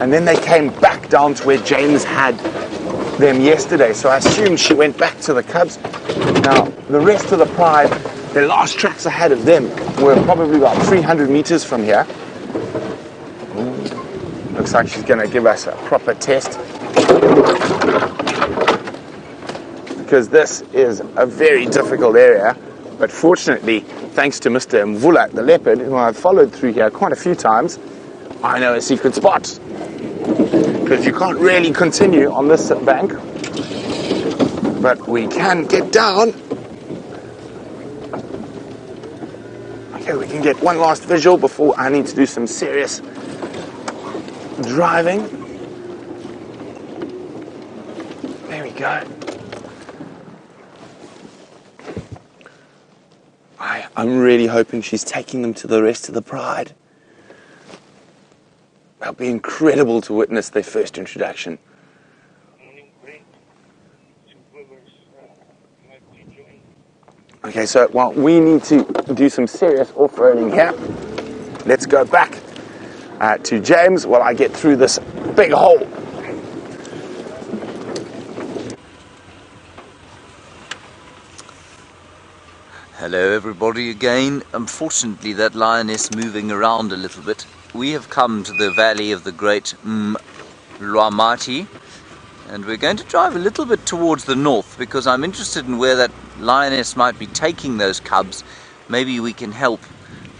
And then they came back down to where James had them yesterday. So I assumed she went back to the cubs. Now, the rest of the pride, the last tracks I had of them were probably about 300 meters from here. Looks like she's going to give us a proper test. Because this is a very difficult area. But fortunately, thanks to Mr. Mvula, the leopard, who I've followed through here quite a few times, I know a secret spot. Because you can't really continue on this bank, but we can get down. Okay, we can get one last visual before I need to do some serious driving. There we go. I'm really hoping she's taking them to the rest of the pride. That'll be incredible to witness their first introduction. Okay, so while we need to do some serious off-roading here, let's go back to James while I get through this big hole. Hello everybody again. Unfortunately that lioness moving around a little bit. We have come to the valley of the great Mlwamati, and we're going to drive a little bit towards the north because I'm interested in where that lioness might be taking those cubs. Maybe we can help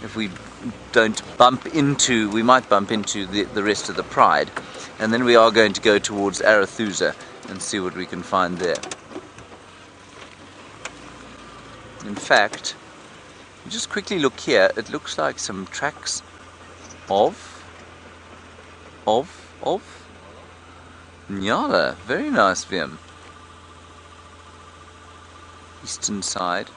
if we don't bump into, we might bump into the rest of the pride. And then we are going to go towards Arathusa and see what we can find there. In fact, just quickly look here, it looks like some tracks of Nyala. Very nice, Vim. Eastern side.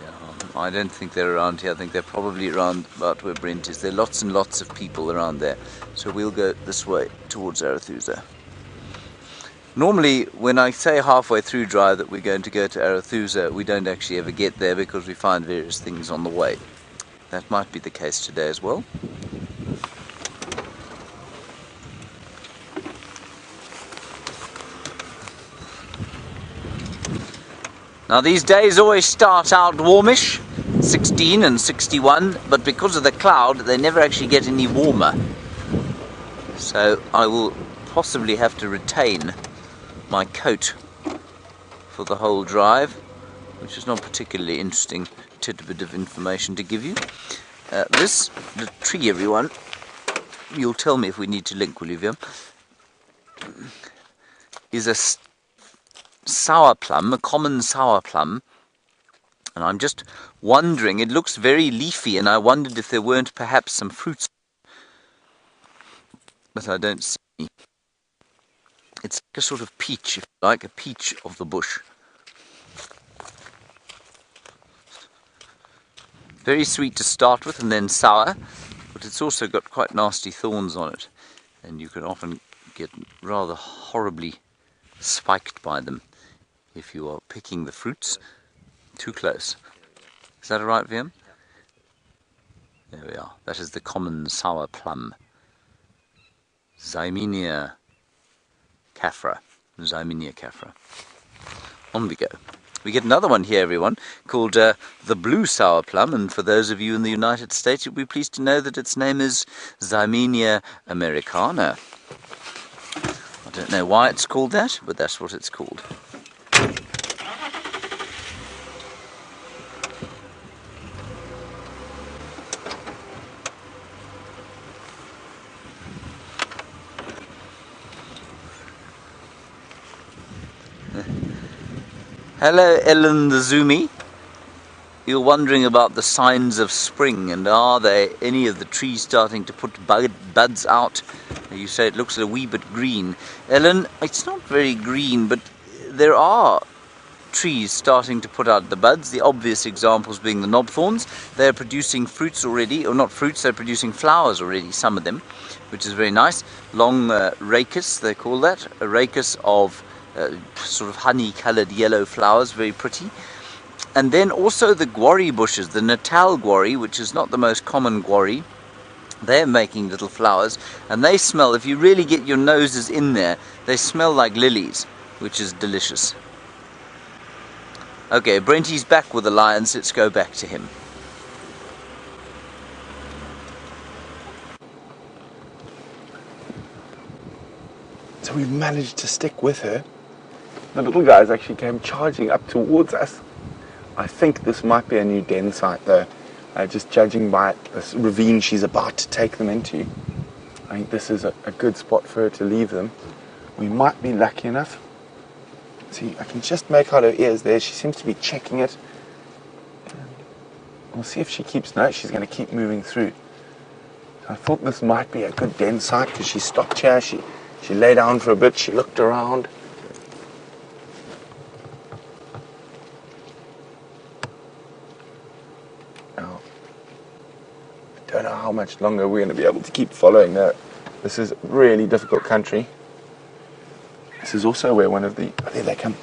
Yeah, I don't think they're around here. I think they're probably around about where Brent is. There are lots and lots of people around there. So we'll go this way towards Arathusa. Normally, when I say halfway through drive that we're going to go to Arathusa, we don't actually ever get there because we find various things on the way. That might be the case today as well. Now these days always start out warmish, 16 and 61, but because of the cloud they never actually get any warmer. So I will possibly have to retain my coat for the whole drive, which is not particularly interesting tidbit of information to give you. The tree, everyone, you'll tell me if we need to link, will you, Vim, is a sour plum, a common sour plum, and I'm just wondering, it looks very leafy, and I wondered if there weren't perhaps some fruits, but I don't see any. It's like a sort of peach, if you like, a peach of the bush. Very sweet to start with and then sour, but it's also got quite nasty thorns on it, and you can often get rather horribly spiked by them if you are picking the fruits too close. Is that alright, Vim? There we are. That is the common sour plum. Ximenia caffra. Ximenia caffra. On we go. We get another one here, everyone, called the blue sour plum, and for those of you in the United States, you'll be pleased to know that its name is Ximenia americana. I don't know why it's called that, but that's what it's called. Hello, Ellen the Zoomy. You're wondering about the signs of spring, and are there any of the trees starting to put buds out? You say it looks a wee bit green. Ellen, it's not very green, but there are trees starting to put out the buds. The obvious examples being the knobthorns. They're producing fruits already, or not fruits, they're producing flowers already, some of them, which is very nice. Long rachis, they call that, a rachis of sort of honey-coloured yellow flowers, very pretty. And then also the guarri bushes, the Natal guarri, which is not the most common guarri, They're making little flowers, and they smell, if you really get your noses in there, they smell like lilies, which is delicious. Okay, Brenty's back with the lions. Let's go back to him. So we've managed to stick with her. The little guys actually came charging up towards us. I think this might be a new den site though, just judging by this ravine she's about to take them into. I think this is a good spot for her to leave them. We might be lucky enough. See, I can just make out her ears there. She seems to be checking it. We'll see if she keeps, no, she's going to keep moving through. I thought this might be a good den site because she stopped here, she lay down for a bit, she looked around. Now, I don't know how much longer we're going to be able to keep following her. This is a really difficult country. This is also where one of the, oh, there they come.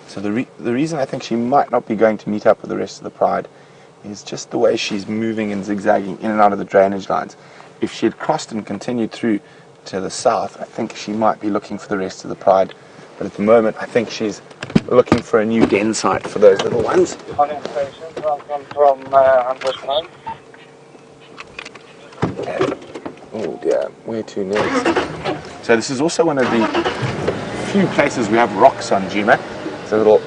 So the reason I think she might not be going to meet up with the rest of the pride is just the way she's moving and zigzagging in and out of the drainage lines. If she had crossed and continued through to the south, I think she might be looking for the rest of the pride. But at the moment, I think she's looking for a new den site for those little ones. Oh dear, where to next? So this is also one of the few places we have rocks on Djuma. It's a little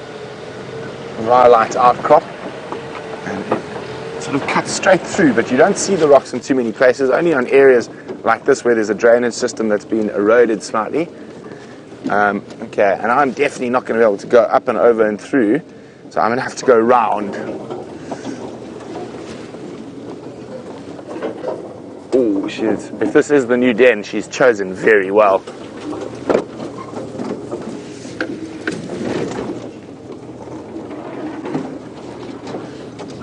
rhyolite outcrop, and it sort of cuts straight through, but you don't see the rocks in too many places, only on areas like this where there's a drainage system that's been eroded slightly. Okay, and I'm definitely not going to be able to go up and over and through, so I'm going to have to go round. Oh, if this is the new den, she's chosen very well.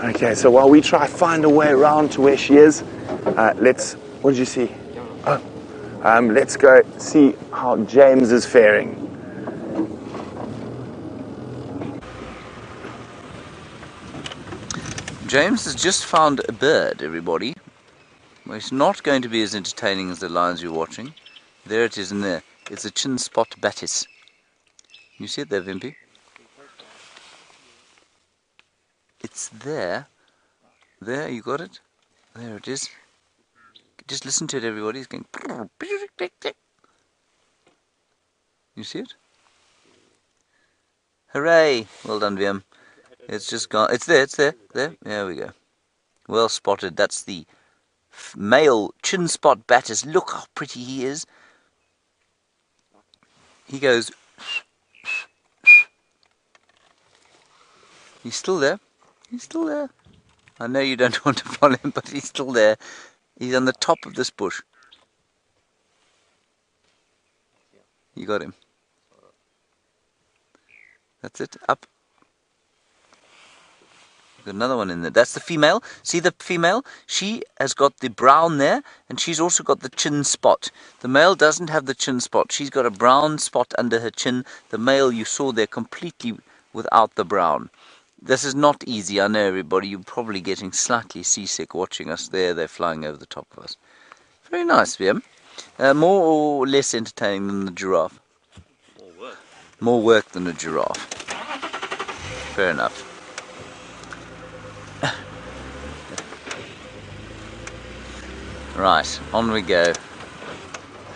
Okay, so while we try to find a way around to where she is, what did you see? Oh, let's go see how James is faring. James has just found a bird, everybody. Well, it's not going to be as entertaining as the lions you're watching. There it is in there. It's a chin spot batis. You see it there, Vimpy? It's there. There, you got it? There it is. Just listen to it, everybody. It's going... You see it? Hooray! Well done, Vim. It's just gone. It's there, it's there. There. There we go. Well spotted. That's the male chin spot batis. Look how pretty he is. He goes... He's still there. He's still there. I know you don't want to follow him, but he's still there. He's on the top of this bush. You got him. That's it. Up. Got another one in there. That's the female. See the female? She has got the brown there, and she's also got the chin spot. The male doesn't have the chin spot. She's got a brown spot under her chin. The male you saw there completely without the brown. This is not easy, I know, everybody. You're probably getting slightly seasick watching us there. They're flying over the top of us. Very nice, Liam. More or less entertaining than the giraffe? More work. More work than a giraffe. Fair enough. Right, on we go.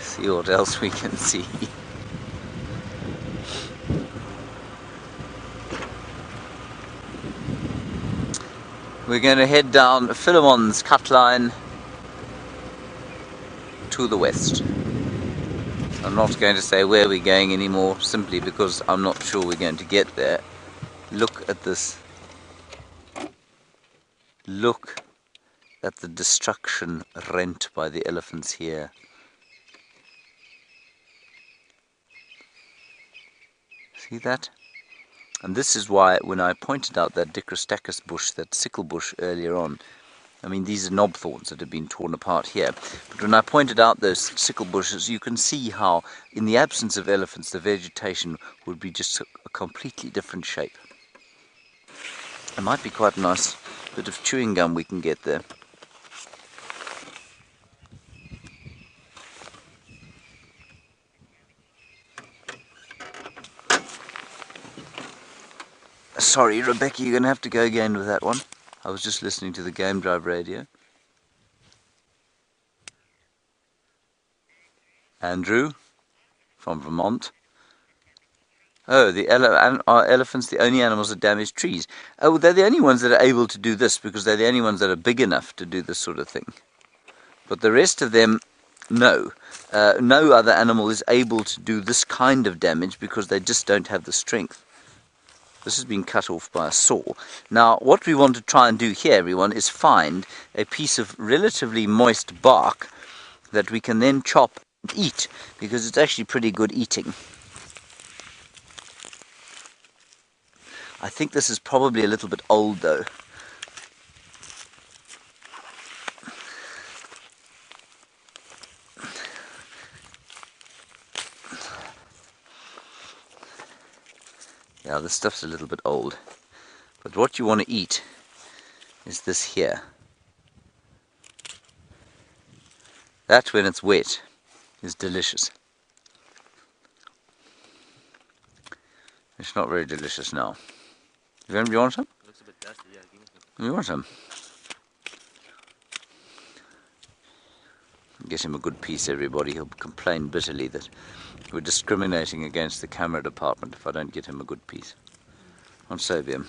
See what else we can see. We're going to head down Philemon's cut line to the west. I'm not going to say where we're going anymore, simply because I'm not sure we're going to get there. Look at this. Look at the destruction rent by the elephants here. See that? And this is why, when I pointed out that Dicrostachys bush, that sickle bush earlier on, I mean, these are knob thorns that have been torn apart here. But when I pointed out those sickle bushes, you can see how, in the absence of elephants, the vegetation would be just a completely different shape. It might be quite a nice bit of chewing gum we can get there. Sorry, Rebecca, you're going to have to go again with that one. I was just listening to the Game Drive radio. Andrew, from Vermont. Oh, are elephants the only animals that damage trees? Oh, they're the only ones that are able to do this because they're the only ones that are big enough to do this sort of thing. But the rest of them, no. No other animal is able to do this kind of damage because they just don't have the strength. This has been cut off by a saw. Now, what we want to try and do here, everyone, is find a piece of relatively moist bark that we can then chop and eat, because it's actually pretty good eating. I think this is probably a little bit old, though. Yeah, this stuff's a little bit old. But what you want to eat is this here. That, when it's wet, is delicious. It's not very delicious now. You want some? It looks a bit dusty, yeah, give me some. You want some? Get him a good piece, everybody. He'll complain bitterly that we're discriminating against the camera department if I don't get him a good piece. On Sobium.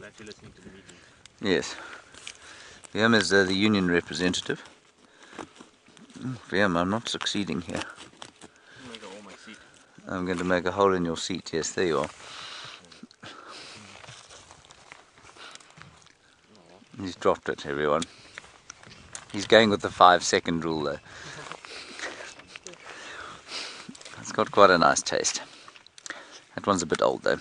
Glad you're listening to the meeting. Yes. Liam is the union representative. Liam, I'm not succeeding here. Make a hole in my seat. I'm going to make a hole in your seat. Yes, there you are. He's dropped it, everyone. He's going with the 5-second rule, though. It's got quite a nice taste. That one's a bit old, though.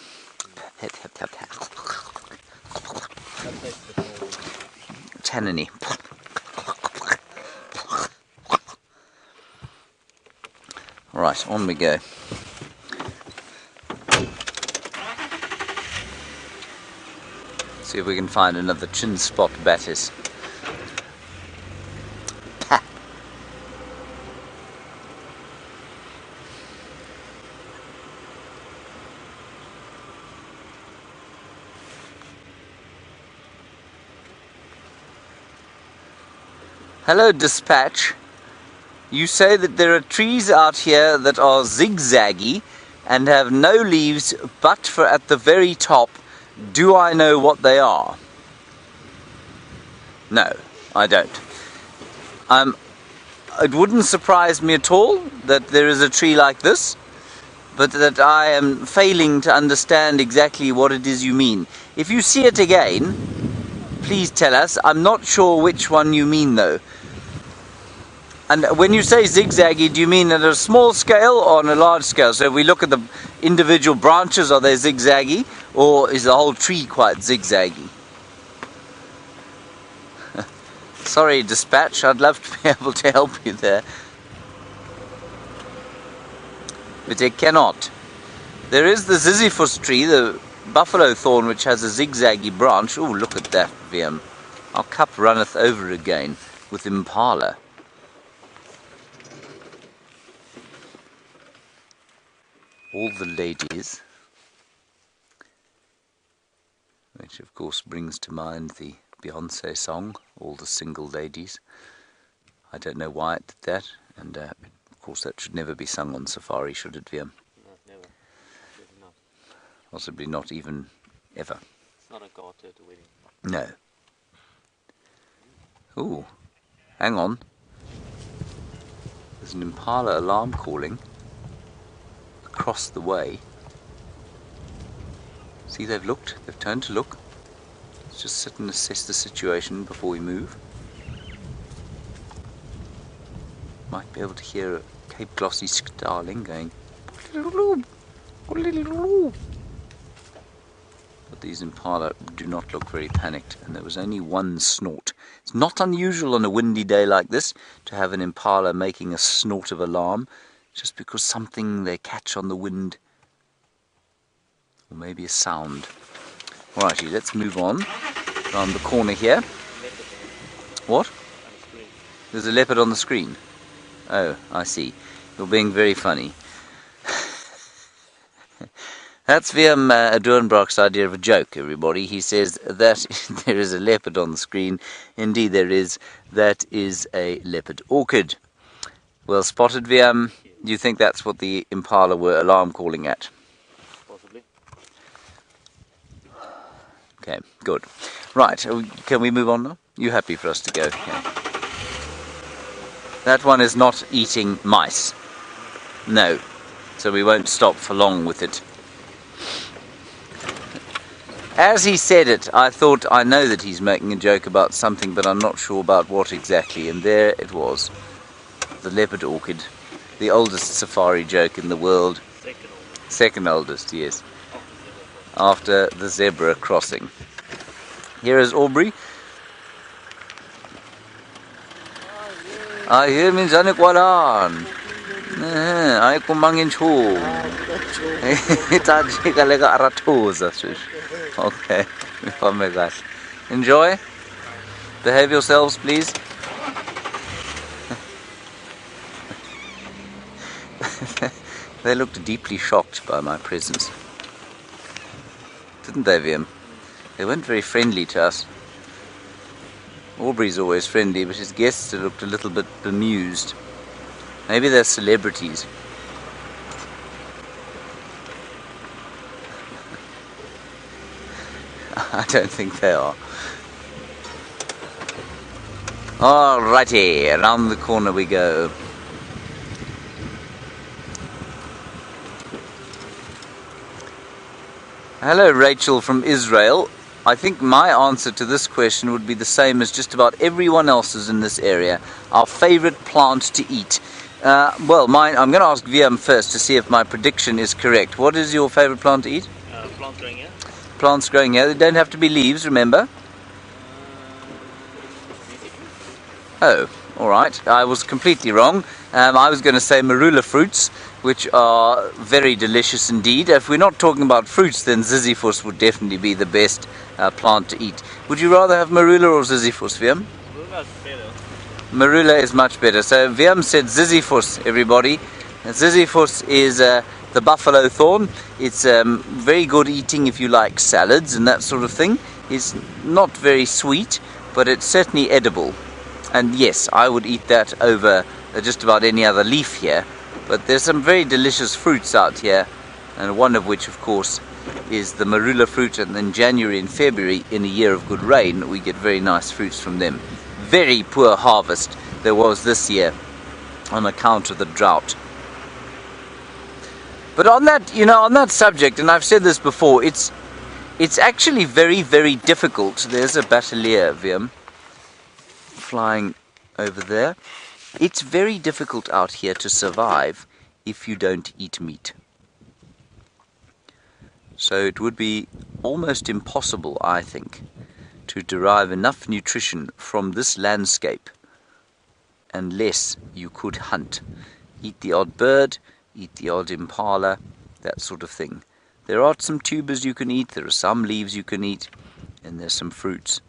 Tanniny. Right, on we go. See if we can find another chin spot batis. Hello, Dispatch. You say that there are trees out here that are zigzaggy and have no leaves but for at the very top. Do I know what they are? No, I don't. It wouldn't surprise me at all that there is a tree like this, but that I am failing to understand exactly what it is you mean. If you see it again, please tell us. I'm not sure which one you mean, though. And when you say zigzaggy, do you mean at a small scale or on a large scale? So if we look at the individual branches, are they zigzaggy? Or is the whole tree quite zigzaggy? Sorry, Dispatch, I'd love to be able to help you there. But I cannot. There is the ziziphus tree, the buffalo thorn, which has a zigzaggy branch. Oh, look at that, VM. Our cup runneth over again with impala. All the ladies, which of course brings to mind the Beyonce song, All the Single Ladies. I don't know why it did that, and of course that should never be sung on safari, should it, VM? No, never. Definitely not. Possibly not even ever. It's not a garter at a wedding. No. Ooh, hang on. There's an impala alarm calling across the way. See, they've looked, they've turned to look. Let's just sit and assess the situation before we move. Might be able to hear a Cape Glossy starling going. But these impala do not look very panicked, and there was only one snort. It's not unusual on a windy day like this to have an impala making a snort of alarm, just because something they catch on the wind, or maybe a sound. Alrighty, let's move on around the corner here. What? There's a leopard on the screen. Oh, I see. You're being very funny. That's Willem Doornbrock's idea of a joke, everybody. He says that there is a leopard on the screen. Indeed there is. That is a leopard orchid. Well spotted, Willem. Do you think that's what the impala were alarm calling at? Possibly. Okay, good. Right, can we move on now? You happy for us to go? Okay. That one is not eating mice. No. So we won't stop for long with it. As he said it, I thought, I know that he's making a joke about something, but I'm not sure about what exactly. And there it was. The leopard orchid. The oldest safari joke in the world. Second oldest, yes. After the zebra crossing. Here is Aubrey. Hier means Anikwalan. I kumangin chu. Arathusa. Okay. Enjoy. Behave yourselves, please. They looked deeply shocked by my presence. Didn't they, Willem? They weren't very friendly to us. Aubrey's always friendly, but his guests looked a little bit bemused. Maybe they're celebrities. I don't think they are. Alrighty, around the corner we go. Hello Rachel from Israel. I think my answer to this question would be the same as just about everyone else's in this area. Our favourite plant to eat. Well, mine, I'm going to ask Willem first to see if my prediction is correct. What is your favourite plant to eat? Plants growing here. Plants growing here. They don't have to be leaves, remember? Oh, alright. I was completely wrong. I was going to say marula fruits, which are very delicious indeed. If we're not talking about fruits, then ziziphus would definitely be the best plant to eat. Would you rather have marula or ziziphus, Willem? Marula's better. Marula is much better. So Willem said ziziphus, everybody. Ziziphus is the buffalo thorn. It's very good eating if you like salads and that sort of thing. It's not very sweet, but it's certainly edible. And yes, I would eat that over just about any other leaf here. But there's some very delicious fruits out here, and one of which, of course, is the marula fruit. And in January and February, in a year of good rain, we get very nice fruits from them. Very poor harvest there was this year on account of the drought. But on that, on that subject, and I've said this before, it's actually very, very difficult. There's a batelier, Willem, flying over there. It's very difficult out here to survive if you don't eat meat. So it would be almost impossible, I think, to derive enough nutrition from this landscape unless you could hunt. Eat the odd bird, eat the odd impala, that sort of thing. There are some tubers you can eat, there are some leaves you can eat, and there's some fruits.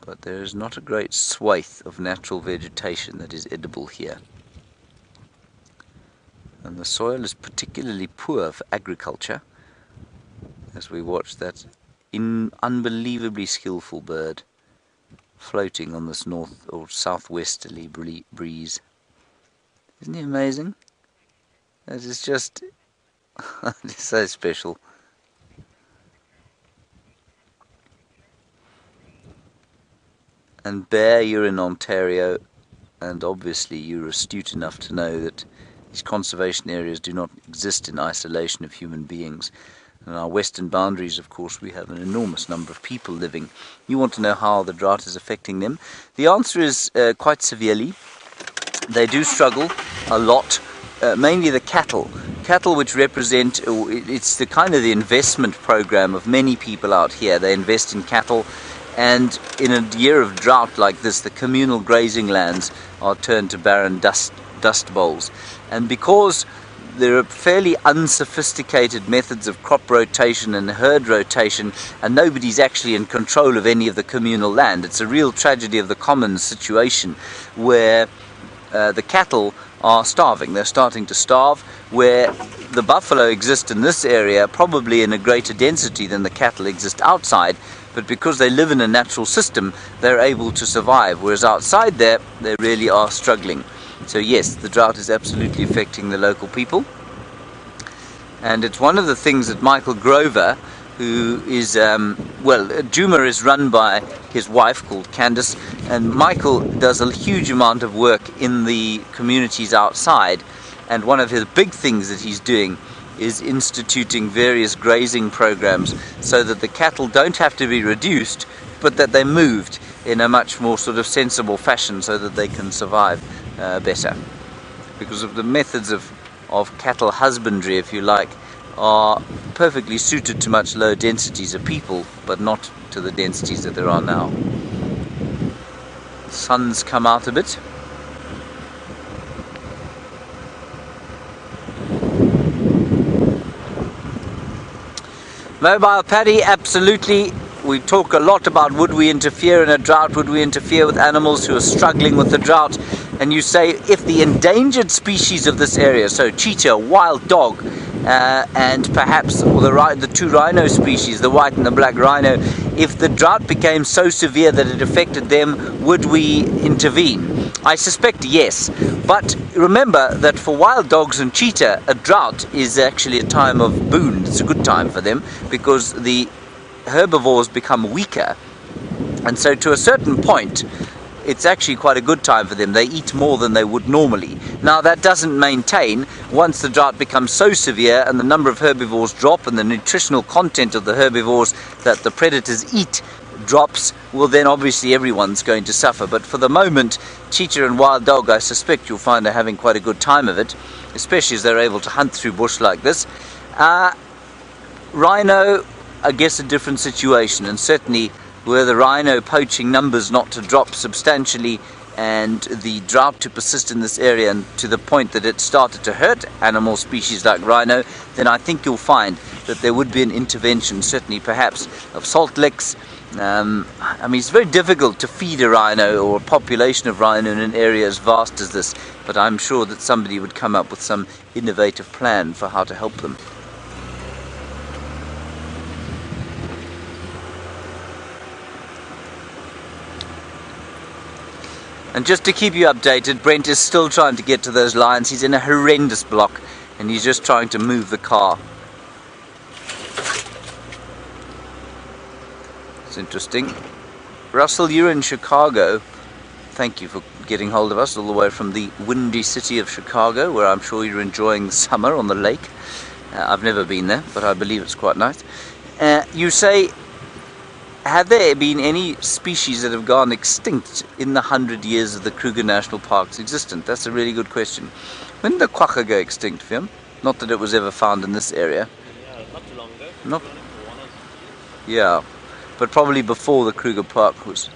But there is not a great swathe of natural vegetation that is edible here. And the soil is particularly poor for agriculture, as we watch that unbelievably skillful bird floating on this north or southwesterly breeze. Isn't he amazing? That is just it's so special. And Bear, you're in Ontario, and obviously you're astute enough to know that these conservation areas do not exist in isolation of human beings. And our western boundaries, of course, we have an enormous number of people living. You want to know how the drought is affecting them? The answer is quite severely. They do struggle a lot, mainly the cattle. Cattle which represent, it's the kind of the investment program of many people out here. They invest in cattle, and in a year of drought like this, the communal grazing lands are turned to barren dust bowls. And because there are fairly unsophisticated methods of crop rotation and herd rotation, and nobody's actually in control of any of the communal land, it's a real tragedy of the commons situation where the cattle are starving. They're starting to starve, where the buffalo exist in this area probably in a greater density than the cattle exist outside, but because they live in a natural system, they're able to survive, whereas outside there, they really are struggling. So yes, the drought is absolutely affecting the local people, and it's one of the things that Michael Grover, who is, Djuma is run by his wife called Candace, and Michael does a huge amount of work in the communities outside, and one of his big things that he's doing is instituting various grazing programs so that the cattle don't have to be reduced, but that they're moved in a much more sort of sensible fashion so that they can survive better. Because of the methods of cattle husbandry, if you like, are perfectly suited to much lower densities of people, but not to the densities that there are now. The sun's come out a bit. Mobile paddy, absolutely. We talk a lot about would we interfere in a drought, would we interfere with animals who are struggling with the drought, and you say if the endangered species of this area, so cheetah, wild dog, and perhaps the two rhino species, the white and the black rhino, if the drought became so severe that it affected them, would we intervene? I suspect yes, but remember that for wild dogs and cheetah, a drought is actually a time of boon. It's a good time for them because the herbivores become weaker, and so to a certain point it's actually quite a good time for them. They eat more than they would normally. Now that doesn't maintain. Once the drought becomes so severe and the number of herbivores drop and the nutritional content of the herbivores that the predators eat drops, well then obviously everyone's going to suffer. But for the moment, cheetah and wild dog, I suspect you'll find are having quite a good time of it, especially as they're able to hunt through bush like this. Rhino, I guess a different situation, and certainly were the rhino poaching numbers not to drop substantially and the drought to persist in this area and to the point that it started to hurt animal species like rhino, then I think you'll find that there would be an intervention, certainly perhaps of salt licks. I mean, it's very difficult to feed a rhino or a population of rhino in an area as vast as this, but I'm sure that somebody would come up with some innovative plan for how to help them. And just to keep you updated, Brent is still trying to get to those lions. He's in a horrendous block and he's just trying to move the car. It's interesting. Russell, you're in Chicago. Thank you for getting hold of us all the way from the windy city of Chicago, where I'm sure you're enjoying the summer on the lake. I've never been there, but I believe it's quite nice. You say, have there been any species that have gone extinct in the 100 years of the Kruger National Park's existence? That's a really good question. When did the quagga go extinct, Fim? Not that it was ever found in this area. Yeah, not too long ago. Not. Yeah, but probably before the Kruger Park was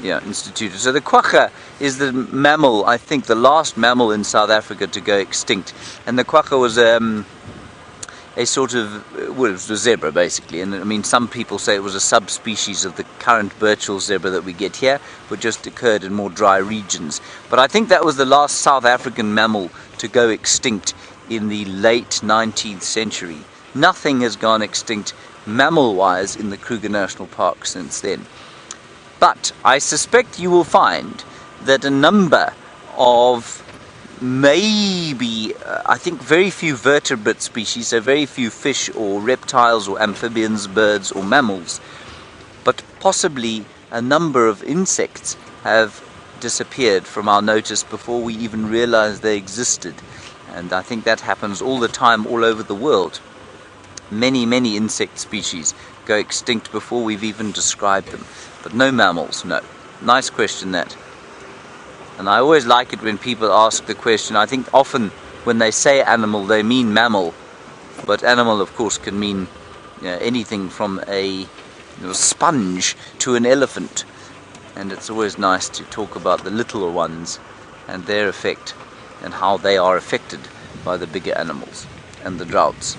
instituted. So the quagga is the mammal, I think the last mammal in South Africa to go extinct. And the quagga was a sort of, well, it was a zebra basically, and I mean some people say it was a subspecies of the current Birchall zebra that we get here, but just occurred in more dry regions. But I think that was the last South African mammal to go extinct in the late 19th century. Nothing has gone extinct mammal-wise in the Kruger National Park since then. But I suspect you will find that a number of maybe, I think very few vertebrate species, so very few fish or reptiles or amphibians, birds or mammals, but possibly a number of insects have disappeared from our notice before we even realized they existed. And I think that happens all the time all over the world. Many insect species go extinct before we've even described them, but no mammals, no. Nice question, that. And I always like it when people ask the question. I think often when they say animal, they mean mammal. But animal, of course, can mean anything from a sponge to an elephant. And it's always nice to talk about the littler ones and their effect and how they are affected by the bigger animals and the droughts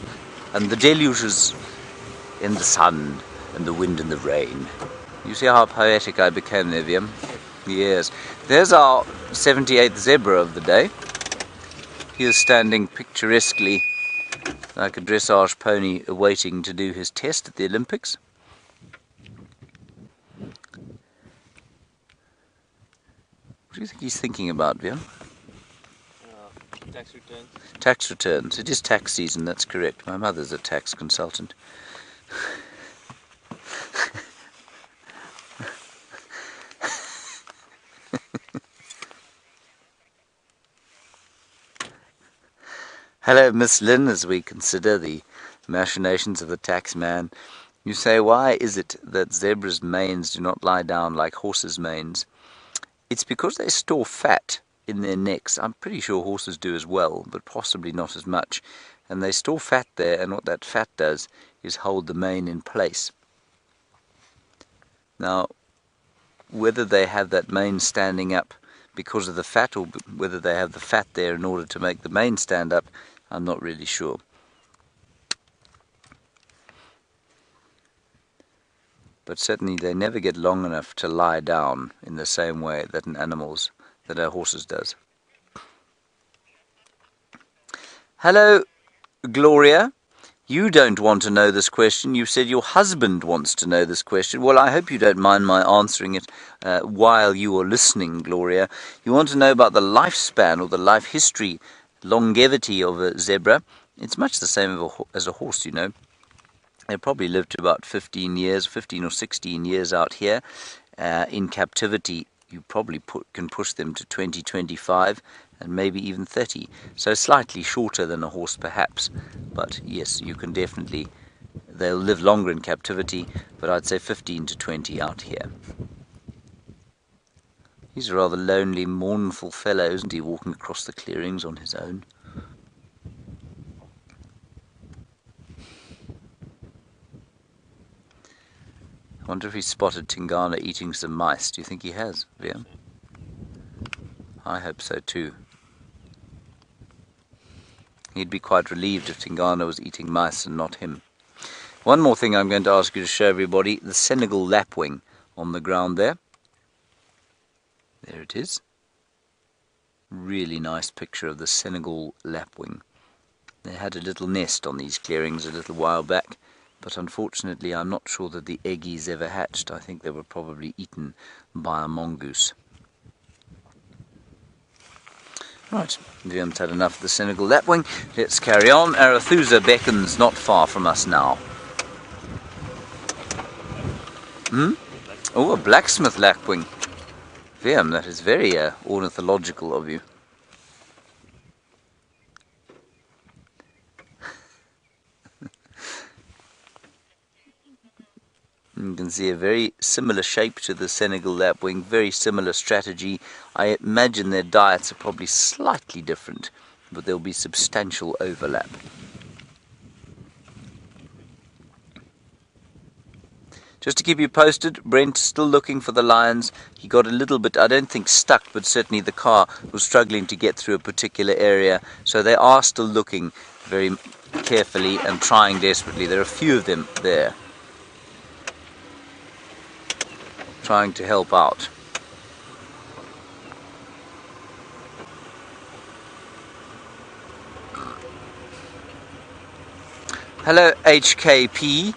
and the deluges in the sun and the wind and the rain. You see how poetic I became there, Viam? Yes. There's our 78th zebra of the day. He is standing picturesquely like a dressage pony awaiting to do his test at the Olympics. What do you think he's thinking about, Viam? Tax returns. Tax returns. It is tax season, that's correct. My mother's a tax consultant. Hello, Miss Lynn, as we consider the machinations of the tax man. You say, why is it that zebras' manes do not lie down like horses' manes? It's because they store fat in their necks. I'm pretty sure horses do as well, but possibly not as much. And they store fat there, and what that fat does is hold the mane in place. Now, whether they have that mane standing up because of the fat, or whether they have the fat there in order to make the mane stand up, I'm not really sure. But certainly they never get long enough to lie down in the same way that our horses does. Hello, Gloria. You don't want to know this question. You said your husband wants to know this question. Well, I hope you don't mind my answering it while you are listening, Gloria. You want to know about the lifespan or the life history, longevity of a zebra. It's much the same as a horse, you know. They probably live to about 15 or 16 years out here. In captivity, you probably can push them to 20, 25, and maybe even 30. So slightly shorter than a horse, perhaps. But yes, you can definitely, they'll live longer in captivity, but I'd say 15 to 20 out here. He's a rather lonely, mournful fellow, isn't he, walking across the clearings on his own? I wonder if he spotted Tingana eating some mice. Do you think he has, Liam? I hope so too. He'd be quite relieved if Tingana was eating mice and not him. One more thing I'm going to ask you to show everybody, the Senegal lapwing on the ground there. There it is. Really nice picture of the Senegal lapwing. They had a little nest on these clearings a little while back, but unfortunately I'm not sure that the eggies ever hatched. I think they were probably eaten by a mongoose. Right, we haven't had enough of the Senegal lapwing. Let's carry on. Arathusa beckons not far from us now. Oh, a blacksmith lapwing. Liam, that is very ornithological of you. You can see a very similar shape to the Senegal lapwing, very similar strategy. I imagine their diets are probably slightly different, but there'll be substantial overlap. Just to keep you posted, Brent's still looking for the lions. He got a little bit, I don't think stuck, but certainly the car was struggling to get through a particular area. So they are still looking very carefully and trying desperately. There are a few of them there, trying to help out. Hello HKP.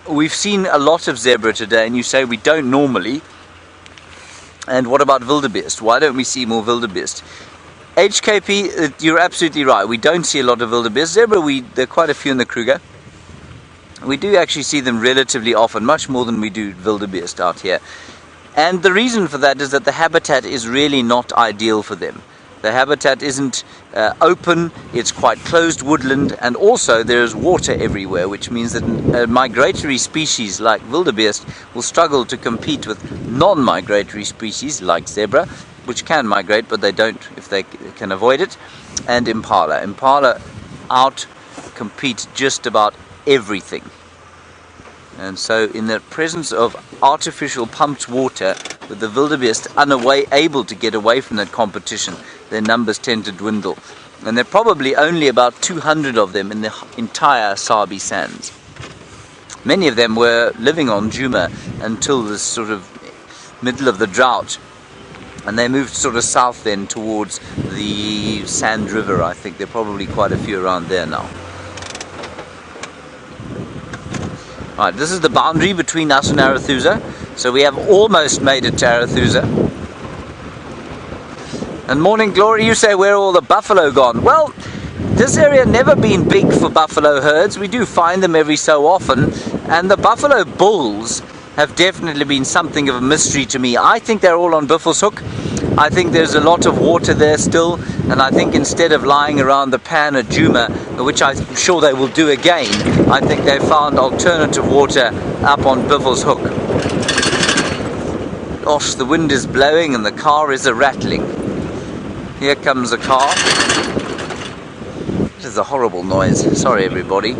We've seen a lot of zebra today, and you say we don't normally. And what about wildebeest? Why don't we see more wildebeest? HKP, you're absolutely right. We don't see a lot of wildebeest. Zebra, there are quite a few in the Kruger. We do actually see them relatively often, much more than we do wildebeest out here. And the reason for that is that the habitat is really not ideal for them. The habitat isn't open, it's quite closed woodland, and also there's water everywhere, which means that migratory species like wildebeest will struggle to compete with non-migratory species like zebra, which can migrate but they don't if they can avoid it, and impala. Impala out-compete just about everything. And so in the presence of artificial pumped water, with the wildebeest able to get away from that competition, their numbers tend to dwindle. And there are probably only about 200 of them in the entire Sabi Sands. Many of them were living on Djuma until this sort of middle of the drought. And they moved sort of south then towards the Sand River, I think. There are probably quite a few around there now. Right, this is the boundary between us and Arathusa. So we have almost made it to Arathusa. And Morning Glory, you say, where are all the buffalo gone? Well, this area never been big for buffalo herds. We do find them every so often. And the buffalo bulls have definitely been something of a mystery to me. I think they're all on Buffelshoek. I think there's a lot of water there still, and I think instead of lying around the pan at Djuma, which I'm sure they will do again, I think they found alternative water up on Buffelshoek. Gosh, the wind is blowing and the car is a-rattling. Here comes a car. This is a horrible noise. Sorry everybody.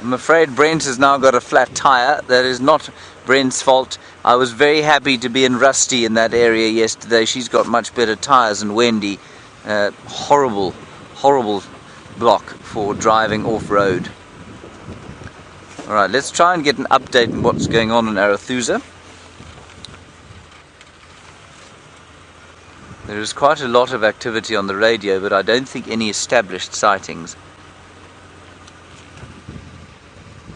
I'm afraid Brent has now got a flat tyre. That is not Brent's fault. I was very happy to be in Rusty in that area yesterday. She's got much better tyres than Wendy. Horrible, horrible block for driving off-road. Alright, let's try and get an update on what's going on in Arathusa. There is quite a lot of activity on the radio, but I don't think any established sightings.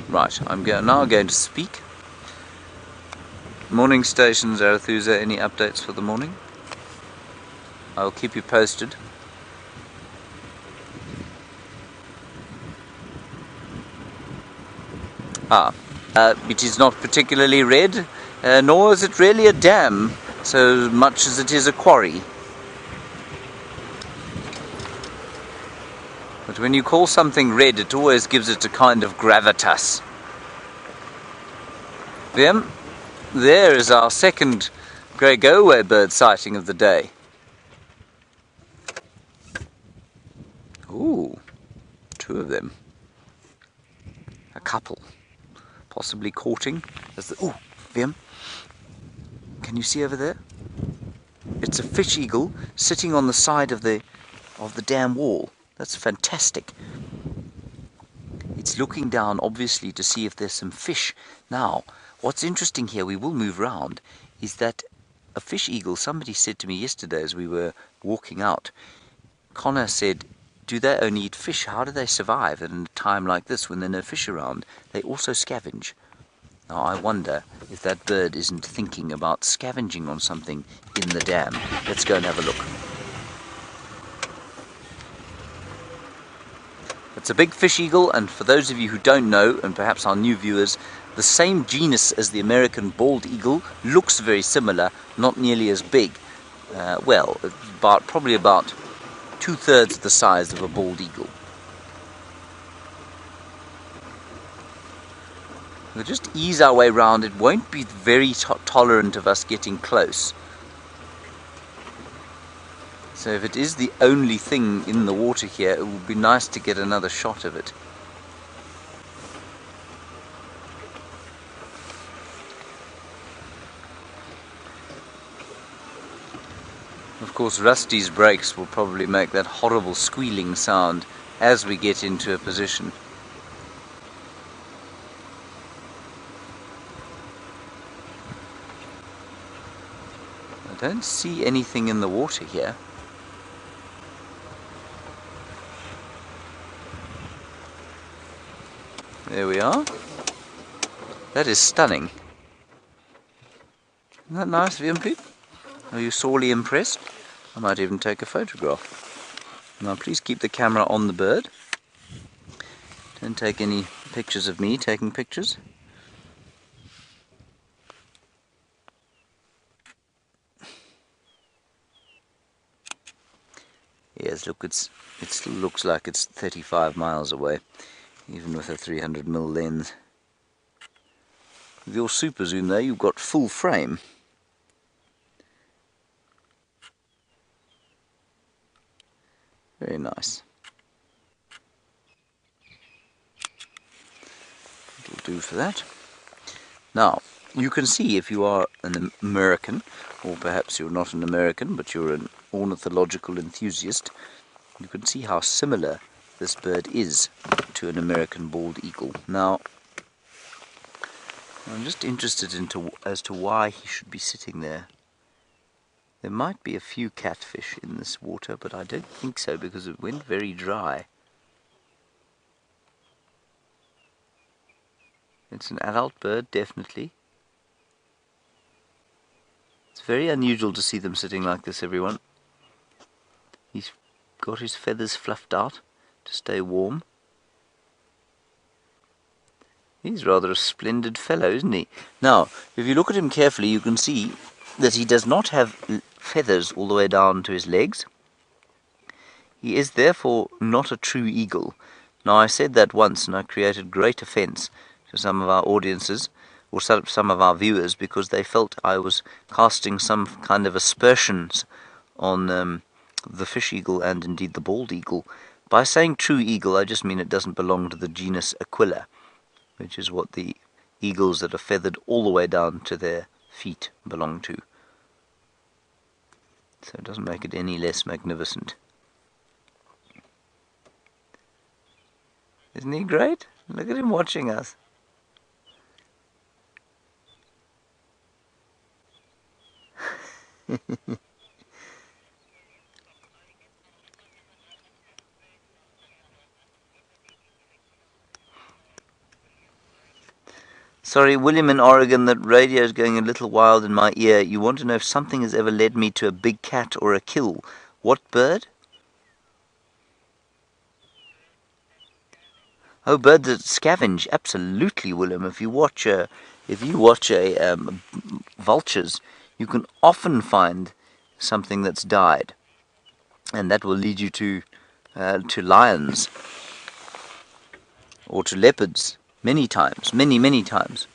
Right, I'm now going to speak. Morning stations, Arathusa, any updates for the morning? I'll keep you posted. It is not particularly red, nor is it really a dam, so much as it is a quarry. But when you call something red, it always gives it a kind of gravitas. Then, there is our second grey go-away bird sighting of the day. Ooh, two of them. A couple, possibly courting. Ooh, Vim, can you see over there? It's a fish eagle sitting on the side of the dam wall. That's fantastic. It's looking down, obviously, to see if there's some fish. Now, what's interesting here, we will move round, is that a fish eagle, somebody said to me yesterday as we were walking out, Connor said, do they only eat fish? How do they survive at a time like this when there are no fish around? They also scavenge. Now, I wonder if that bird isn't thinking about scavenging on something in the dam. Let's go and have a look. It's a big fish eagle, and for those of you who don't know, and perhaps our new viewers, the same genus as the American bald eagle, looks very similar, not nearly as big. Well, probably about 2/3 the size of a bald eagle. We'll just ease our way around. It won't be very tolerant of us getting close. So if it is the only thing in the water here, it would be nice to get another shot of it. Of course, Rusty's brakes will probably make that horrible squealing sound as we get into a position. I don't see anything in the water here. There we are. That is stunning. Isn't that nice, Vimpy? Are you sorely impressed? I might even take a photograph. Now please keep the camera on the bird. Don't take any pictures of me taking pictures. Yes, look, it still looks like it's 35 miles away, even with a 300mm lens. With your super zoom there, you've got full frame. Very nice. It'll do for that. Now, you can see if you are an American, or perhaps you're not an American, but you're an ornithological enthusiast, you can see how similar this bird is to an American bald eagle. Now, I'm just interested as to why he should be sitting there. There might be a few catfish in this water, but I don't think so because it went very dry. It's an adult bird, definitely. It's very unusual to see them sitting like this, everyone. He's got his feathers fluffed out to stay warm. He's rather a splendid fellow, isn't he? Now, if you look at him carefully, you can see that he does not have feathers all the way down to his legs. He is therefore not a true eagle. Now, I said that once and I created great offence to some of our audiences, or some of our viewers, because they felt I was casting some kind of aspersions on the fish eagle and indeed the bald eagle. By saying true eagle, I just mean it doesn't belong to the genus Aquila, which is what the eagles that are feathered all the way down to their feet belong to. So it doesn't make it any less magnificent. Isn't he great? Look at him watching us. Sorry, William in Oregon, that radio is going a little wild in my ear. You want to know if something has ever led me to a big cat or a kill. What bird? Oh, birds that scavenge. Absolutely, William. If you watch vultures, you can often find something that's died, and that will lead you to lions or to leopards. Many times, many times.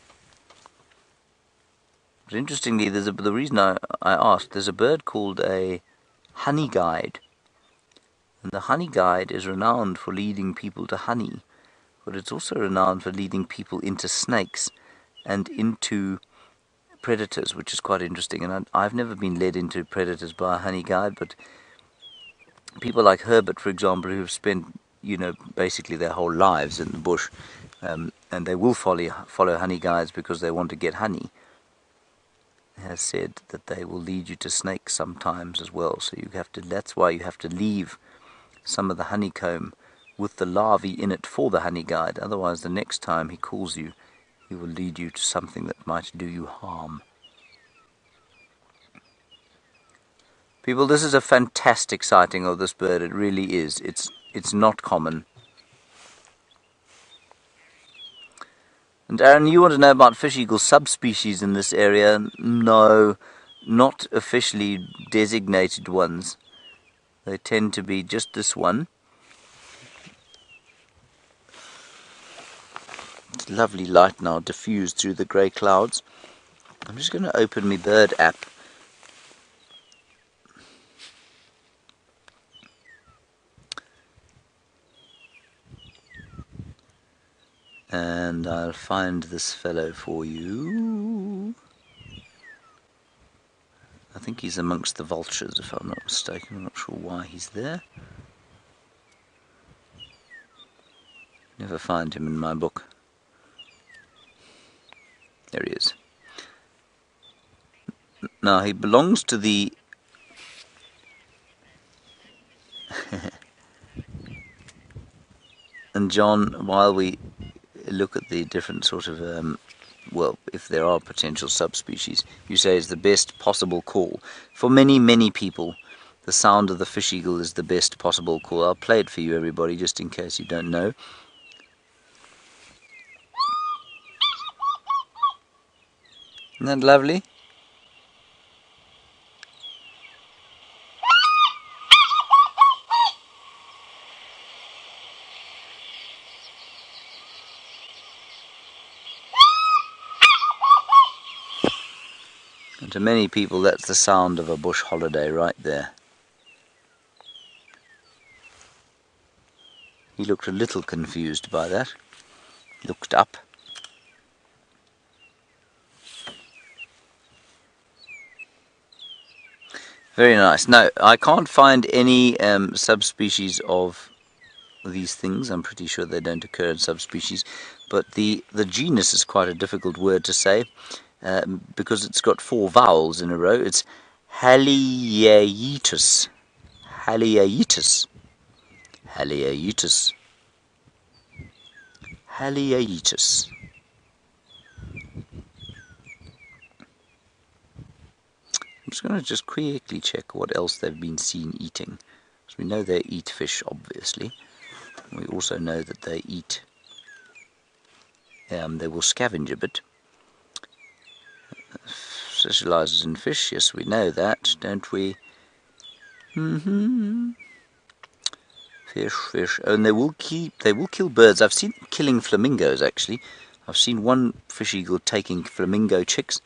But interestingly, the reason I asked, there's a bird called a honey guide. And the honey guide is renowned for leading people to honey, but it's also renowned for leading people into snakes and into predators, which is quite interesting. And I've never been led into predators by a honey guide, but people like Herbert, for example, who've spent, basically their whole lives in the bush, and they will follow honey guides because they want to get honey, has said that they will lead you to snakes sometimes as well. So that's why you have to leave some of the honeycomb with the larvae in it for the honey guide. Otherwise, the next time he calls you, he will lead you to something that might do you harm. People, this is a fantastic sighting of this bird. It really is. It's not common. And Aaron, you want to know about fish eagle subspecies in this area? No, not officially designated ones. They tend to be just this one. It's lovely light now diffused through the grey clouds. I'm just going to open my bird app. And I'll find this fellow for you. I think he's amongst the vultures, if I'm not mistaken. I'm not sure why he's there. Never find him in my book. There he is. Now, he belongs to the... And John, while we look at the different sort of, if there are potential subspecies, you say is the best possible call. For many people, the sound of the fish eagle is the best possible call. I'll play it for you, everybody, just in case you don't know. Isn't that lovely? And to many people that's the sound of a bush holiday right there. He looked a little confused by that. Looked up. Very nice. Now, I can't find any subspecies of these things. I'm pretty sure they don't occur in subspecies. But the genus is quite a difficult word to say because it's got 4 vowels in a row. It's Haliaeetus. Haliaeetus. Haliaeetus. Haliaeetus. I'm just going to just quickly check what else they've been seen eating. Because we know they eat fish, obviously. We also know that they eat, they will scavenge a bit. Specializes in fish, yes, we know that, don't we? Fish, fish. Oh, and they will kill birds. I've seen them killing flamingos, actually. I've seen one fish eagle taking flamingo chicks.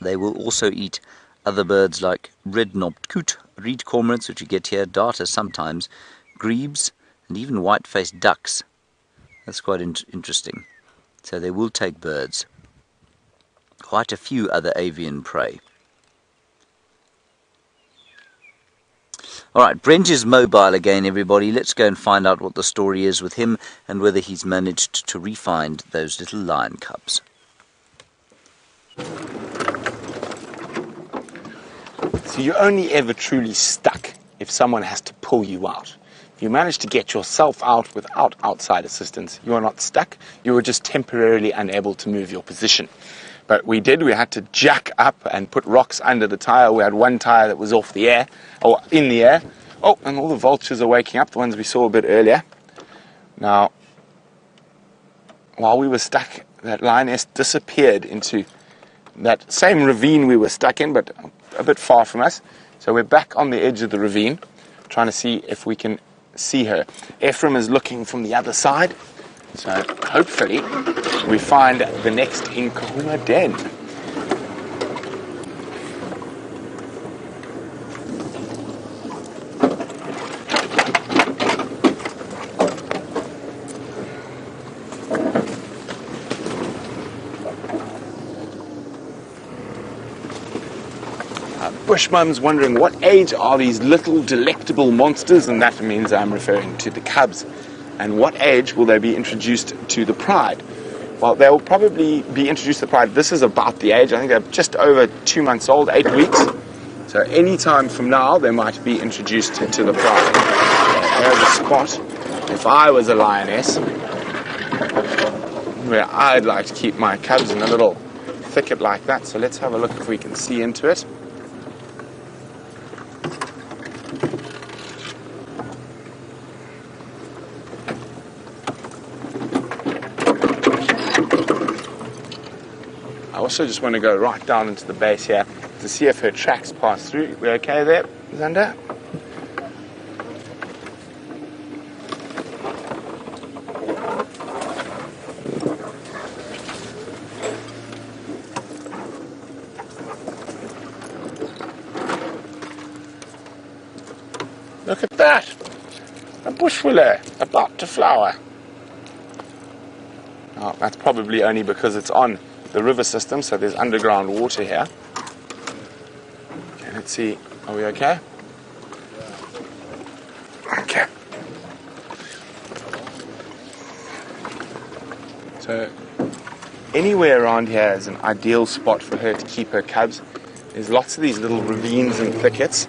They will also eat other birds like red-knobbed coot, reed cormorants, which you get here, darters sometimes, grebes, and even white-faced ducks. That's quite interesting. So they will take birds. Quite a few other avian prey. Alright, Brent is mobile again, everybody. Let's go and find out what the story is with him and whether he's managed to re-find those little lion cubs. So you're only ever truly stuck if someone has to pull you out. If you manage to get yourself out without outside assistance, you are not stuck. You are just temporarily unable to move your position. But we had to jack up and put rocks under the tire. We had one tire that was off the air, or in the air. Oh, and all the vultures are waking up, the ones we saw a bit earlier. Now, while we were stuck, that lioness disappeared into that same ravine we were stuck in, but a bit far from us. So we're back on the edge of the ravine, trying to see if we can see her. Ephraim is looking from the other side, so hopefully we find the next Inkahuma den. Bushmum's wondering what age are these little delectable monsters, and that means I'm referring to the cubs. And what age will they be introduced to the pride? Well, they will probably be introduced to the pride. This is about the age. I think they're just over 2 months old, 8 weeks. So any time from now, they might be introduced to the pride. There's a spot. If I was a lioness, where I'd like to keep my cubs in a little thicket like that. So let's have a look if we can see into it. I also just want to go right down into the base here to see if her tracks pass through. We okay there, Xander? Look at that! A bush willow about to flower. Oh, that's probably only because it's on the river system, so there's underground water here. Okay, let's see. Are we okay? Okay. So anywhere around here is an ideal spot for her to keep her cubs. There's lots of these little ravines and thickets,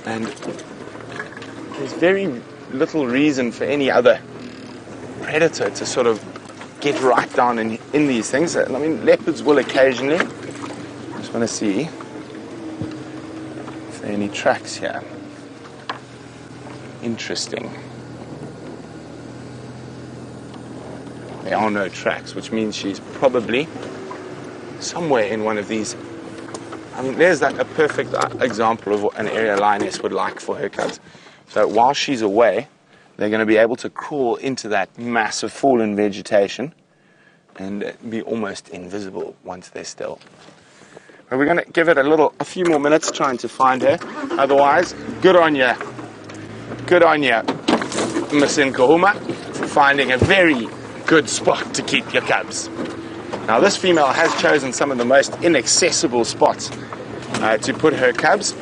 and there's very little reason for any other predator to sort of get right down in these things. I mean, leopards will occasionally. I just want to see if there are any tracks here. Interesting. There are no tracks, which means she's probably somewhere in one of these. I mean, there's a perfect example of what an area lioness would like for her cubs. So while she's away, they're going to be able to crawl into that massive fallen vegetation and be almost invisible once they're still. But we're going to give it a few more minutes trying to find her. Otherwise, good on you. Good on you, Miss Nkahuma, for finding a very good spot to keep your cubs. Now, this female has chosen some of the most inaccessible spots to put her cubs.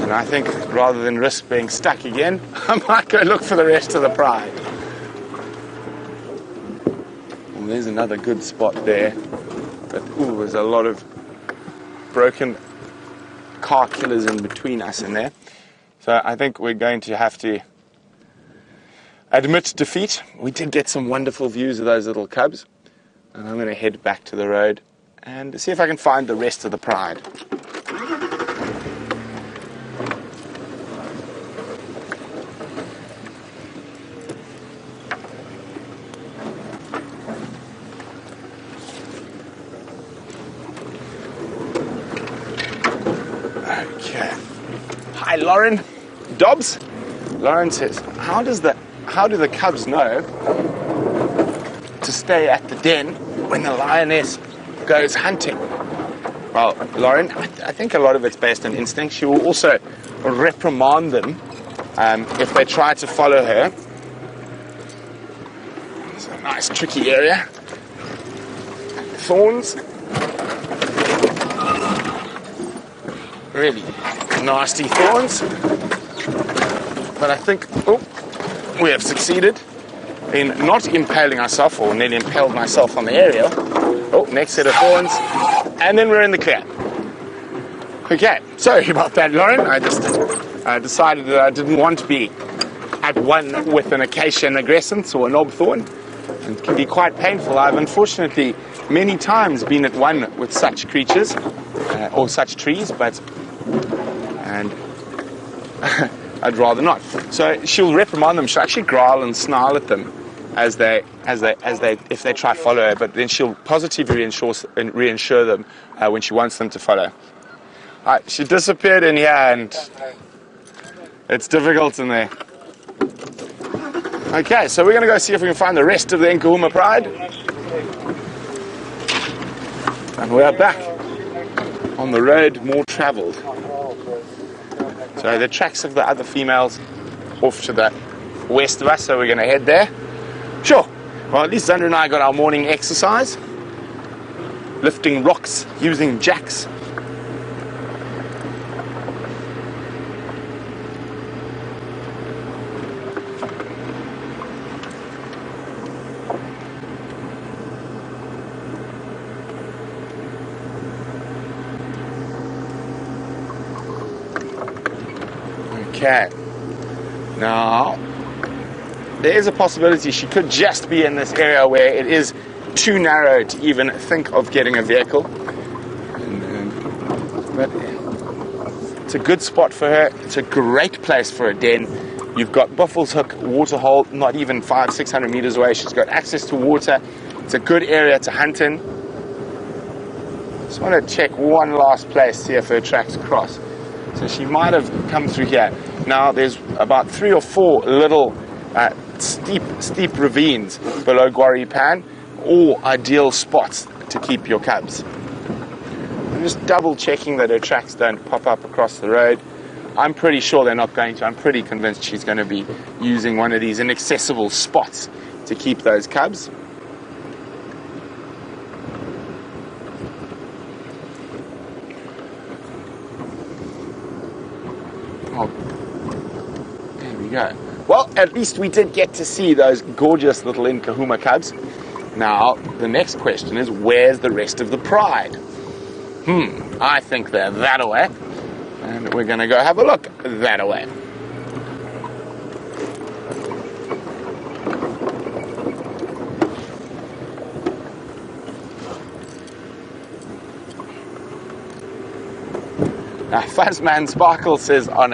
And I think rather than risk being stuck again, I might go look for the rest of the pride. Well, there's another good spot there. But ooh, there's a lot of broken car killers in between us and there. So I think we're going to have to admit defeat. We did get some wonderful views of those little cubs. And I'm going to head back to the road and see if I can find the rest of the pride. Okay. Hi, Lauren. Dobbs? Lauren says, how do the cubs know to stay at the den when the lioness goes hunting? Well, Lauren, I think a lot of it's based on instinct. She will also reprimand them if they try to follow her. It's a nice tricky area. Thorns. Really nasty thorns. But I think, we have succeeded in not impaling ourselves, or nearly impaled myself on the area. Oh, next set of thorns. And then we're in the clear. Okay, sorry about that, Lauren. I just decided that I didn't want to be at one with an acacia nigrescens or a knob thorn. It can be quite painful. I've unfortunately many times been at one with such creatures, or such trees, and I'd rather not. So she'll reprimand them. She'll actually growl and snarl at them if they try to follow her. But then she'll positively reassure them when she wants them to follow. She disappeared in here, and it's difficult in there. Okay, so we're going to go see if we can find the rest of the Nkahuma pride, and we are back on the road more travelled. So the tracks of the other females off to the west of us, so we're going to head there. Sure. Well, at least Xander and I got our morning exercise, lifting rocks using jacks. Okay. Now, there is a possibility she could just be in this area where it is too narrow to even think of getting a vehicle. But it's a good spot for her. It's a great place for a den. You've got Buffalo's Hook waterhole, not even 500-600 meters away. She's got access to water. It's a good area to hunt in. Just want to check one last place, see if her tracks cross. So she might have come through here. Now there's about 3 or 4 little steep ravines below Guarri Pan, all ideal spots to keep your cubs. I'm just double checking that her tracks don't pop up across the road. I'm pretty sure they're not going to. I'm pretty convinced she's going to be using one of these inaccessible spots to keep those cubs. Oh, there we go. Well, at least we did get to see those gorgeous little Nkahuma cubs. Now, the next question is, where's the rest of the pride? I think they're that away. And we're going to go have a look that away. Now, Fuzzman Sparkle says on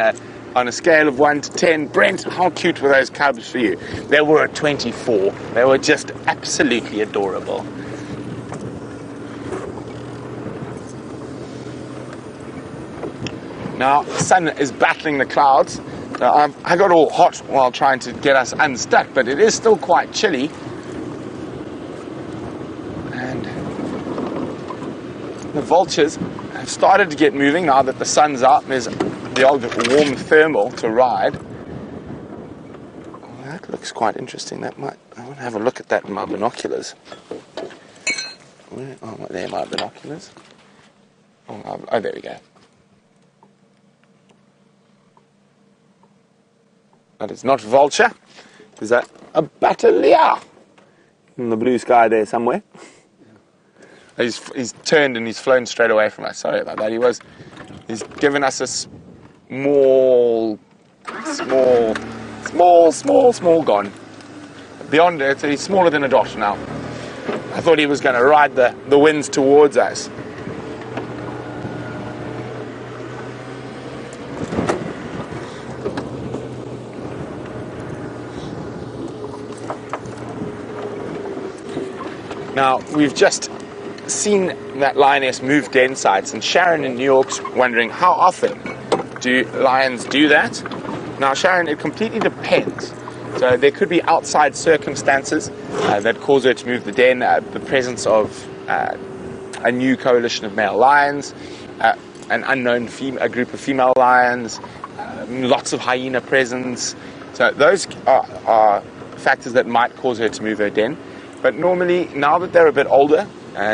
On a scale of 1 to 10, Brent, how cute were those cubs for you? They were a 24. They were just absolutely adorable. Now, the sun is battling the clouds. I got all hot while trying to get us unstuck, but it is still quite chilly. And the vultures have started to get moving now that the sun's out and there's the old warm thermal to ride. Well, that looks quite interesting. I want to have a look at that in my binoculars. Where are there my binoculars? Oh, there we go. That is not vulture. Is that a bateleur in the blue sky there somewhere? He's turned and he's flown straight away from us. Sorry about that. He's given us a small gone. Beyond it, he's smaller than a dot now. I thought he was going to ride the winds towards us. Now, we've just seen that lioness move den sites, and Sharon in New York's wondering how often do lions do that? Now, Sharon, it completely depends. So there could be outside circumstances that cause her to move the den, the presence of a new coalition of male lions, an unknown a group of female lions, lots of hyena presence. So those are factors that might cause her to move her den. But normally, now that they're a bit older,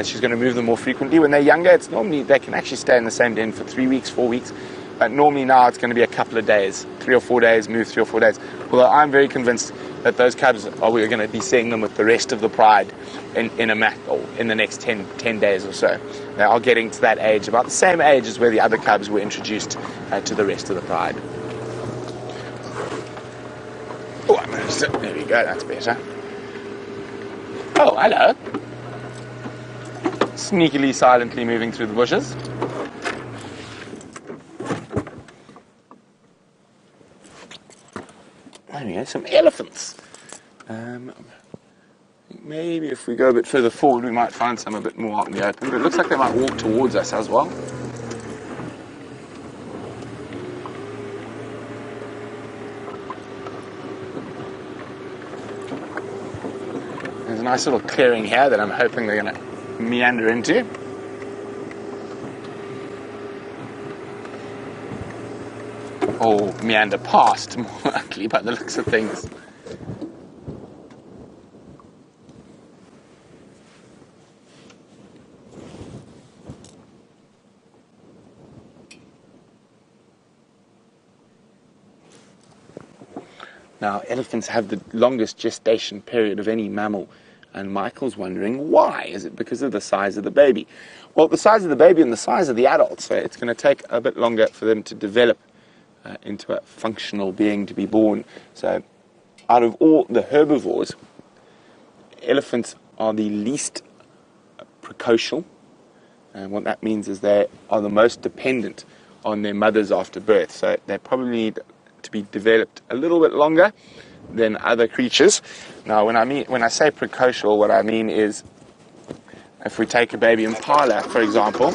she's going to move them more frequently. When they're younger, it's normally they can actually stay in the same den for 3 weeks, 4 weeks. But normally now it's going to be a couple of days, 3 or 4 days, move 3 or 4 days. Although I'm very convinced that those cubs, we're going to be seeing them with the rest of the pride in the next 10 days or so. They are getting to that age, about the same age as where the other cubs were introduced to the rest of the pride. Oh, I managed to, there we go, that's better. Oh, hello. Sneakily, silently moving through the bushes. There we go, some elephants. Maybe if we go a bit further forward, we might find some a bit more out in the open. But it looks like they might walk towards us as well. There's a nice little clearing here that I'm hoping they're going to meander into. Or meander past, more likely, by the looks of things. Now, elephants have the longest gestation period of any mammal, and Michael's wondering why. Is it because of the size of the baby? Well, the size of the baby and the size of the adult, so it's going to take a bit longer for them to develop into a functional being to be born. So, out of all the herbivores, elephants are the least precocial, and what that means is they are the most dependent on their mothers after birth. So, they probably need to be developed a little bit longer than other creatures. Now, when I say precocial, what I mean is, if we take a baby impala, for example,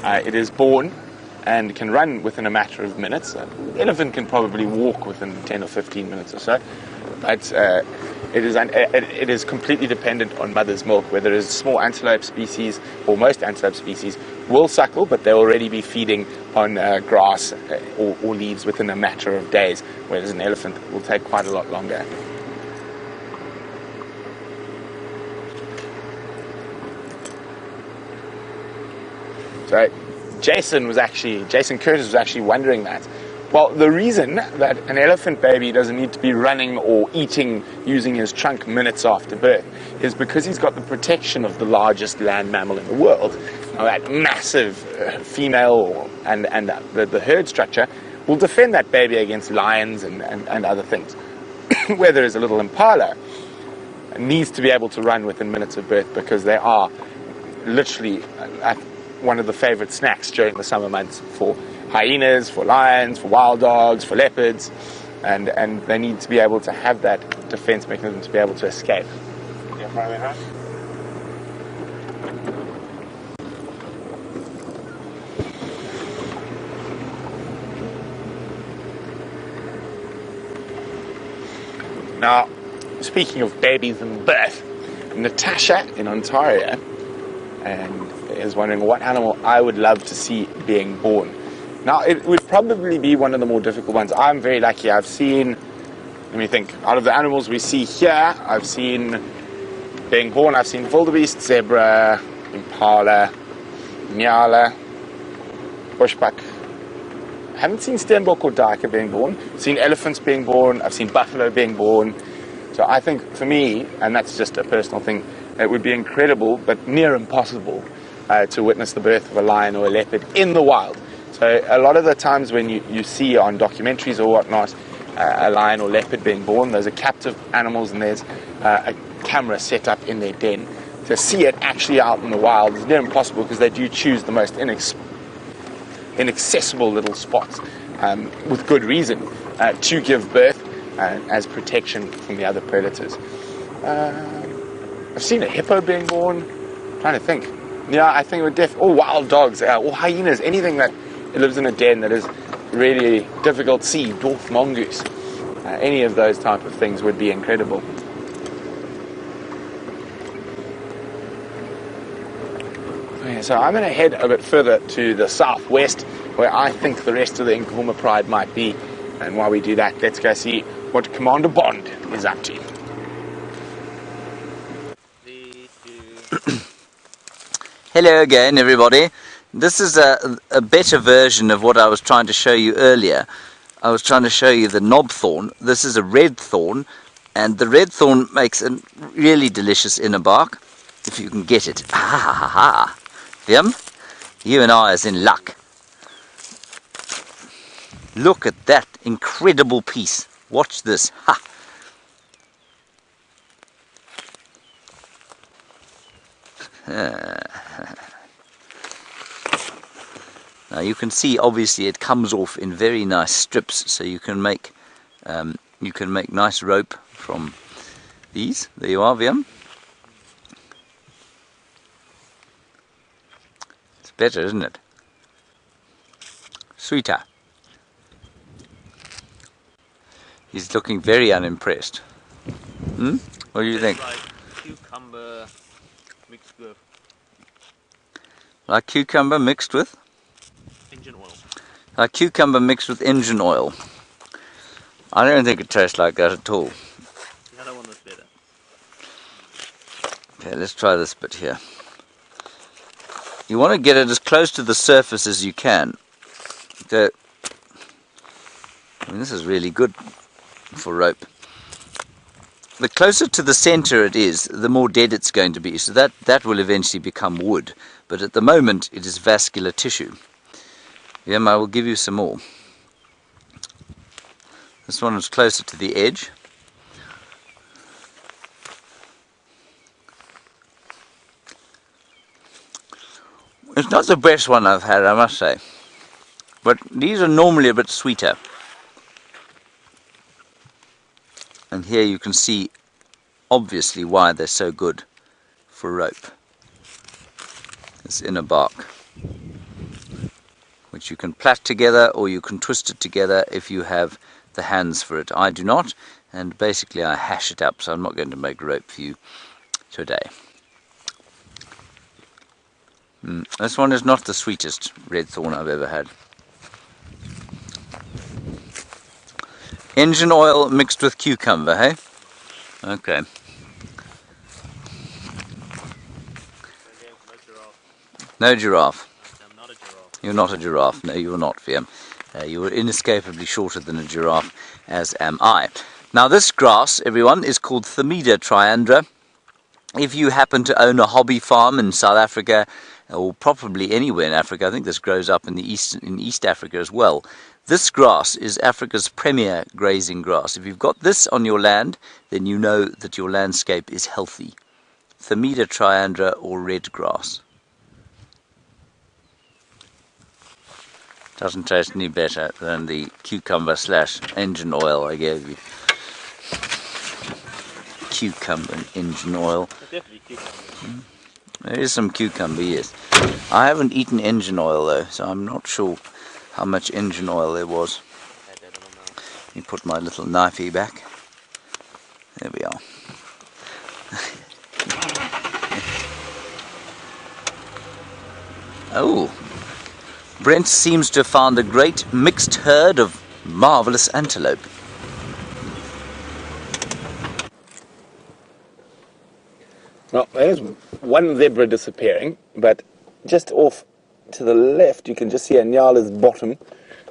it is born and can run within a matter of minutes. An elephant can probably walk within 10 or 15 minutes or so. But it is completely dependent on mother's milk, whether it's small antelope species or most antelope species will suckle, but they'll already be feeding on grass or leaves within a matter of days, whereas an elephant will take quite a lot longer. So Jason Curtis was actually wondering that. Well, the reason that an elephant baby doesn't need to be running or eating using his trunk minutes after birth is because he's got the protection of the largest land mammal in the world. Now, that massive female and the herd structure will defend that baby against lions and other things. Where there is a little impala, it needs to be able to run within minutes of birth because they are literally one of the favorite snacks during the summer months for hyenas, for lions, for wild dogs, for leopards, and they need to be able to have that defense mechanism to be able to escape. Now, speaking of babies and birth, Natasha in Ontario and is wondering what animal I would love to see being born. Now, it would probably be one of the more difficult ones. I'm very lucky. I've seen, let me think, out of the animals we see here, I've seen being born, I've seen wildebeest, zebra, impala, nyala, bushbuck. I haven't seen steenbok or duiker being born. I've seen elephants being born. I've seen buffalo being born. So I think for me, and that's just a personal thing, it would be incredible, but near impossible, to witness the birth of a lion or a leopard in the wild. So a lot of the times when you see on documentaries or whatnot, a lion or leopard being born, those are captive animals and there's a camera set up in their den. To see it actually out in the wild is near impossible because they do choose the most inaccessible little spots, with good reason, to give birth as protection from the other predators. I've seen a hippo being born. I'm trying to think. Yeah, I think it would or wild dogs, or hyenas, anything that lives in a den that is really difficult to see, dwarf mongoose. Any of those type of things would be incredible. Okay, so I'm going to head a bit further to the southwest, where I think the rest of the Nkuhuma Pride might be. And while we do that, let's go see what Commander Bond is up to. Hello again, everybody. This is a better version of what I was trying to show you earlier. I was trying to show you the knob thorn. This is a red thorn, and the red thorn makes a really delicious inner bark, if you can get it. Ha ha ha ha. Yum? You and I is in luck. Look at that incredible piece. Watch this. Ha! Now you can see obviously it comes off in very nice strips, so you can make nice rope from these. There you are, Viam. It's better, isn't it? Sweeter. He's looking very unimpressed. Hmm? What do you think? Like cucumber mixed with Like cucumber mixed with? engine oil. Like cucumber mixed with engine oil. I don't think it tastes like that at all. The other one was better. Okay, let's try this bit here. You want to get it as close to the surface as you can. I mean, this is really good for rope. The closer to the center it is, the more dead it's going to be. So that will eventually become wood. But at the moment, it is vascular tissue. Yeah, I will give you some more. This one is closer to the edge. It's not the best one I've had, I must say. But these are normally a bit sweeter. And here you can see obviously why they're so good for rope. This inner bark, which you can plait together or you can twist it together if you have the hands for it. I do not, and basically I hash it up, so I'm not going to make rope for you today. This one is not the sweetest red thorn I've ever had. Engine oil mixed with cucumber, hey? Okay. No giraffe. I'm not a giraffe. You're not a giraffe. No, you're not, VM. You are inescapably shorter than a giraffe, as am I. Now this grass, everyone, is called Themida triandra. If you happen to own a hobby farm in South Africa, or probably anywhere in Africa, I think this grows up in East Africa as well. This grass is Africa's premier grazing grass. If you've got this on your land, then you know that your landscape is healthy. Themida triandra, or red grass. Doesn't taste any better than the cucumber / engine oil I gave you. Cucumber and engine oil. Definitely cucumber. There is some cucumber, yes. I haven't eaten engine oil though, so I'm not sure how much engine oil there was. Add that in my mouth. Let me put my little knifey back. There we are. Oh, Brent seems to have found a great mixed herd of marvellous antelope. Well, there's one zebra disappearing, but just off to the left you can just see a nyala's bottom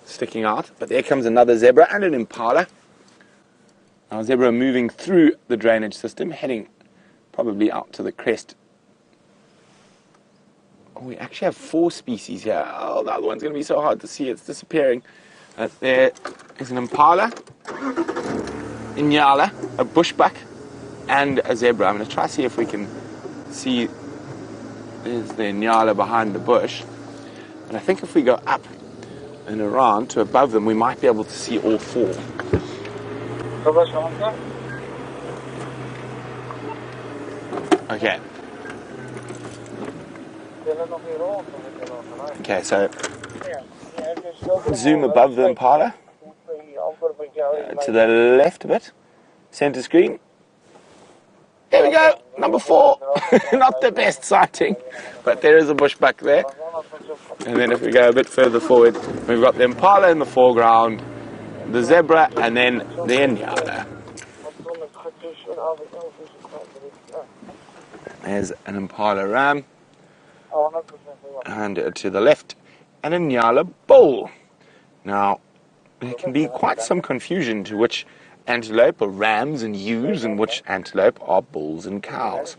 sticking out. But there comes another zebra and an impala. Our zebra moving through the drainage system, heading probably out to the crest. Oh, we actually have 4 species here. Oh, the other one's going to be so hard to see. It's disappearing. There is an impala, a nyala, a bushbuck, and a zebra. I'm going to try to see if we can see. There's the nyala behind the bush. And I think if we go up and around to above them, we might be able to see all 4. Okay. Okay, so zoom above the impala, to the left a bit, center screen. There we go, number 4. Not the best sighting, but there is a bushbuck there. And then if we go a bit further forward, we've got the impala in the foreground, the zebra, and then the nyala. There's an impala ram, and to the left, and a nyala bull. Now, there can be quite some confusion to which antelope are rams and ewes and which antelope are bulls and cows.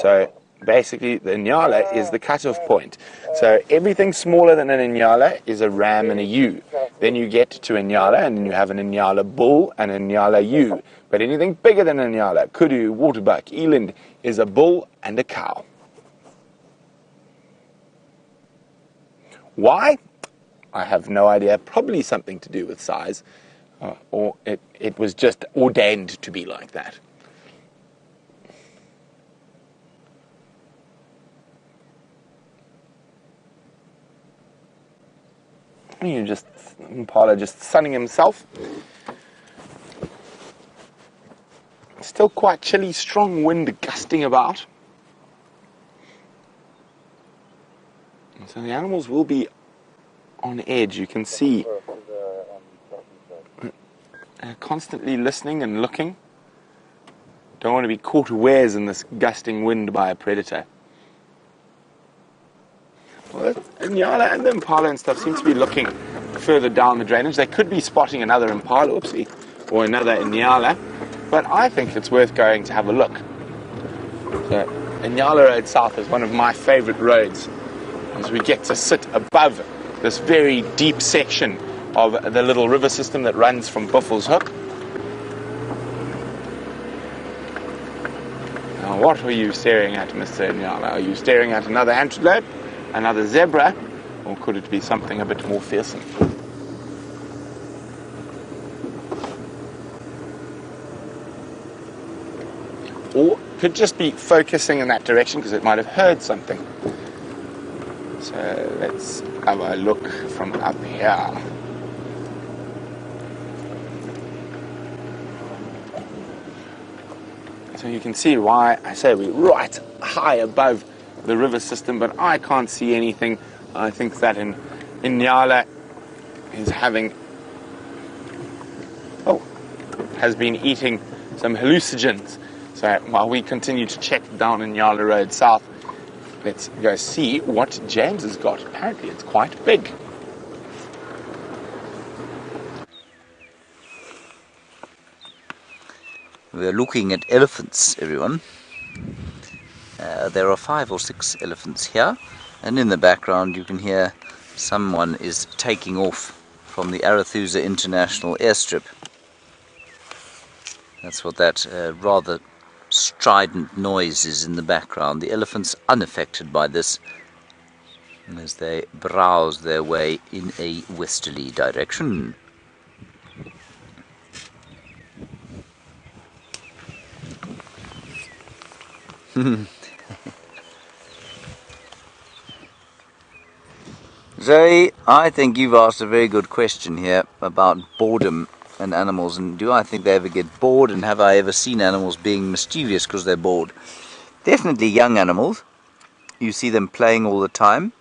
So basically the nyala is the cutoff point. So everything smaller than an nyala is a ram and a ewe. Then you get to a nyala and then you have an nyala bull and a nyala ewe. But anything bigger than a nyala, kudu, waterbuck, eland, is a bull and a cow. Why? I have no idea. Probably something to do with size, or it was just ordained to be like that. You just impala just sunning himself. Still quite chilly, strong wind gusting about. So the animals will be on edge. You can see constantly listening and looking. Don't want to be caught unawares in this gusting wind by a predator. Well, the nyala and the impala and stuff seem to be looking further down the drainage. They could be spotting another impala, oopsie, or another nyala, but I think it's worth going to have a look. So, Nyala Road South is one of my favorite roads, as we get to sit above this very deep section of the little river system that runs from Buffels Hook. Now, what are you staring at, Mr. Nyala? Are you staring at another antelope, another zebra, or could it be something a bit more fearsome? Or could just be focusing in that direction because it might have heard something. So let's have a look from up here. So you can see why I say we're right high above the river system, but I can't see anything. I think that in Nyala is has been eating some hallucinogens. So while we continue to check down in Nyala Road South, let's go see what James has got. Apparently it's quite big. We're looking at elephants, everyone. There are 5 or 6 elephants here, and in the background you can hear someone is taking off from the Arathusa International Airstrip. That's what that rather strident noise is in the background. The elephant's unaffected by this. as they browse their way in a westerly direction. Zoe, I think you've asked a very good question here about boredom and animals, and do I think they ever get bored, and have I ever seen animals being mischievous because they're bored? Definitely young animals. You see them playing all the time,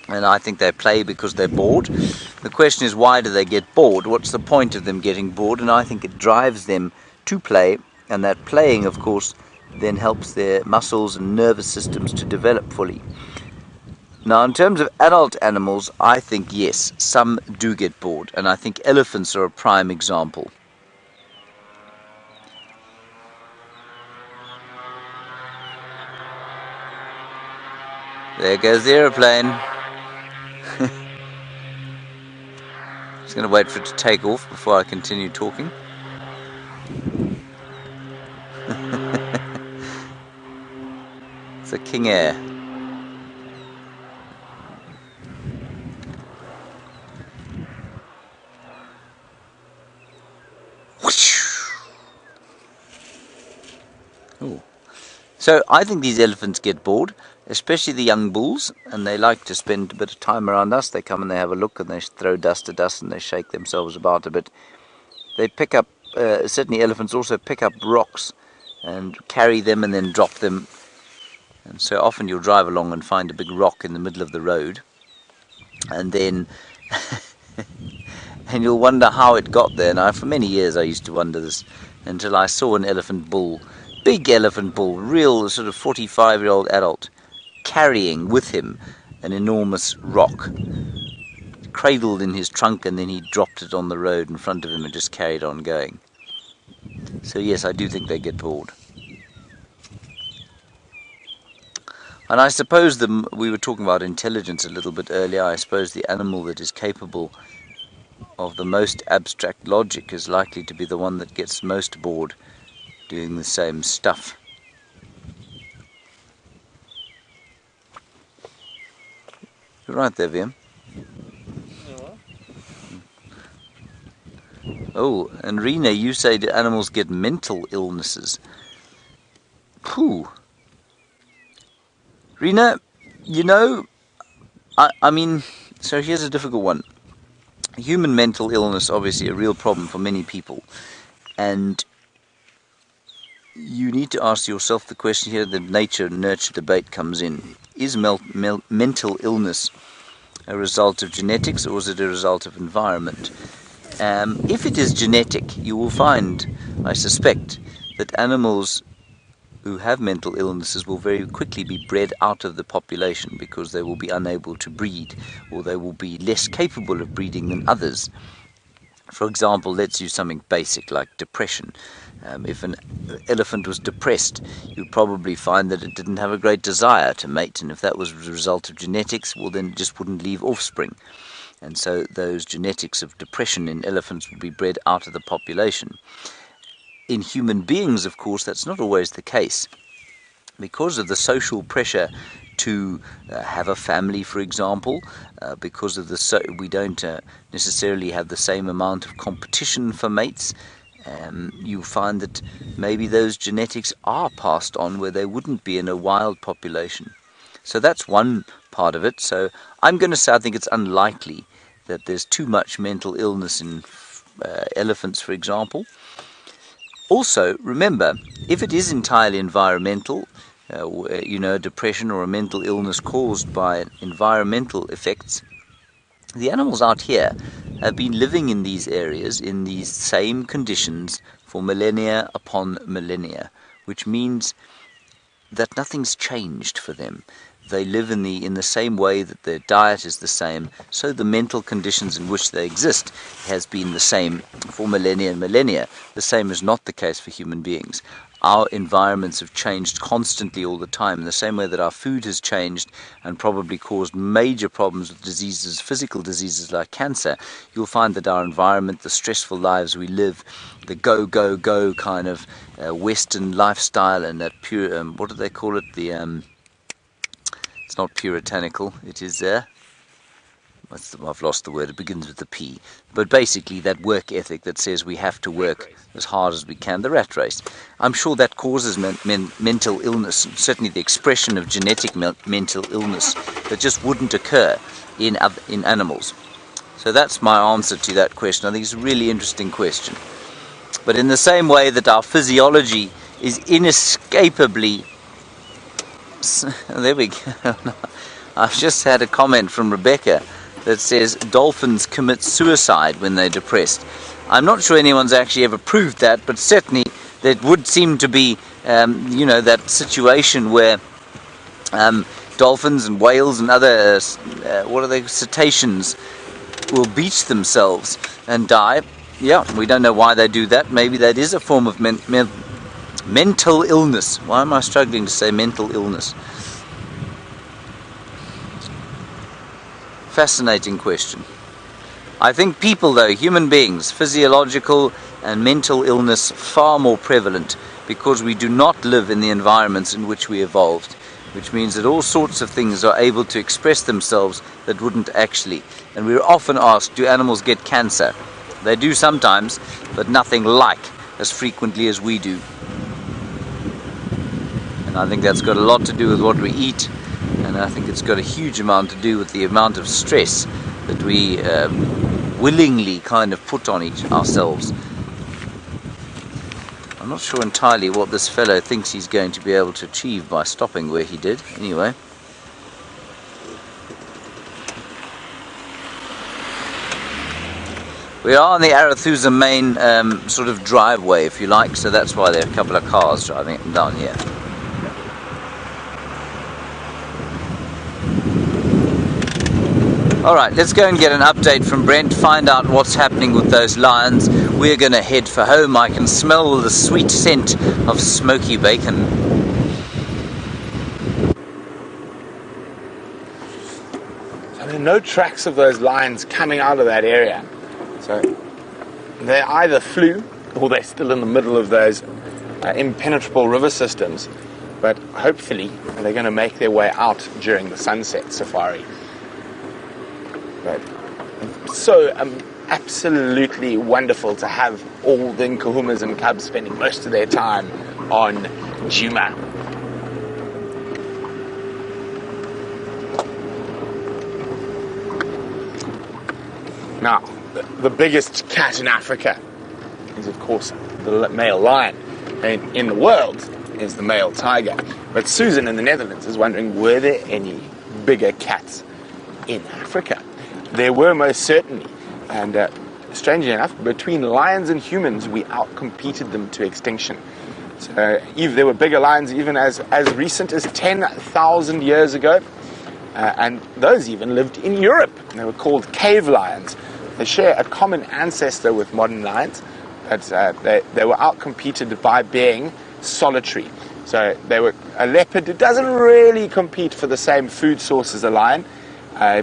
and I think they play because they're bored. The question is, why do they get bored? What's the point of them getting bored? And I think it drives them to play, and that playing, of course, then helps their muscles and nervous systems to develop fully. Now, in terms of adult animals, I think yes, some do get bored, and I think elephants are a prime example. There goes the aeroplane. Just going to wait for it to take off before I continue talking. It's a King Air. Ooh. So I think these elephants get bored, especially the young bulls, and they like to spend a bit of time around us. They come and they have a look, and they throw dust at us, and they shake themselves about a bit. They pick up, certainly elephants also pick up rocks and carry them and then drop them. And so often you'll drive along and find a big rock in the middle of the road, and then and you'll wonder how it got there. Now, for many years I used to wonder this, until I saw an elephant bull, big elephant bull, real sort of 45-year-old adult, carrying with him an enormous rock, cradled in his trunk, and then he dropped it on the road in front of him and just carried on going. So yes, I do think they get bored. And I suppose we were talking about intelligence a little bit earlier. I suppose the animal that is capable of the most abstract logic is likely to be the one that gets most bored doing the same stuff. You're right there, Viam. Oh, and Rena, you say that animals get mental illnesses. Phew. Rena, you know, I mean, so here's a difficult one. Human mental illness, obviously a real problem for many people. And you need to ask yourself the question here, the nature-nurture debate comes in. Is mental illness a result of genetics, or is it a result of environment? If it is genetic, you will find, I suspect, that animals who have mental illnesses will very quickly be bred out of the population because they will be unable to breed, or they will be less capable of breeding than others. For example, let's use something basic like depression. If an elephant was depressed, you'd probably find that it didn't have a great desire to mate, and if that was a result of genetics, well, then it just wouldn't leave offspring. And so those genetics of depression in elephants would be bred out of the population. In human beings, of course, that's not always the case. Because of the social pressure to have a family, for example, because of we don't necessarily have the same amount of competition for mates, you find that maybe those genetics are passed on where they wouldn't be in a wild population. So that's one part of it. So I'm going to say I think it's unlikely that there's too much mental illness in elephants, for example. Also, remember, if it is entirely environmental, depression or a mental illness caused by environmental effects, the animals out here have been living in these areas in these same conditions for millennia upon millennia, which means that nothing's changed for them. They live in the same way, that their diet is the same, so the mental conditions in which they exist has been the same for millennia and millennia. The same is not the case for human beings. Our environments have changed constantly all the time, in the same way that our food has changed and probably caused major problems with diseases, physical diseases like cancer. You'll find that our environment, the stressful lives we live, the go, go, go kind of Western lifestyle, and that pure, what do they call it, the It's not puritanical, it is I've lost the word, it begins with the P. But basically that work ethic that says we have to work as hard as we can, the rat race. I'm sure that causes mental illness, certainly the expression of genetic mental illness that just wouldn't occur in animals. So that's my answer to that question. I think it's a really interesting question. But in the same way that our physiology is inescapably... There we go. I've just had a comment from Rebecca that says dolphins commit suicide when they're depressed. I'm not sure anyone's actually ever proved that, but certainly there would seem to be, you know, that situation where dolphins and whales and other, cetaceans will beach themselves and die. Yeah, we don't know why they do that. Maybe that is a form of mental illness. Why am I struggling to say mental illness? Fascinating question. I think people, though, human beings, physiological and mental illness far more prevalent because we do not live in the environments in which we evolved, which means that all sorts of things are able to express themselves that wouldn't actually. And we're often asked, do animals get cancer? They do sometimes, but nothing like as frequently as we do. And I think that's got a lot to do with what we eat, and I think it's got a huge amount to do with the amount of stress that we willingly kind of put on ourselves. I'm not sure entirely what this fellow thinks he's going to be able to achieve by stopping where he did. Anyway. We are on the Arathusa main sort of driveway, if you like, so that's why there are a couple of cars driving up and down here. Alright, let's go and get an update from Brent, find out what's happening with those lions. We're going to head for home. I can smell the sweet scent of smoky bacon. So there are no tracks of those lions coming out of that area. So they either flew or they're still in the middle of those impenetrable river systems. But hopefully they're going to make their way out during the sunset safari. But so absolutely wonderful to have all the nkuhumas and cubs spending most of their time on Djuma. Now, the biggest cat in Africa is, of course, the male lion, and in the world is the male tiger. But Susan in the Netherlands is wondering, were there any bigger cats in Africa? There were most certainly, and strangely enough, between lions and humans, we outcompeted them to extinction. So there were bigger lions even as recent as 10,000 years ago, and those even lived in Europe. They were called cave lions. They share a common ancestor with modern lions, but they were outcompeted by being solitary. So they were a leopard who doesn't really compete for the same food source as a lion.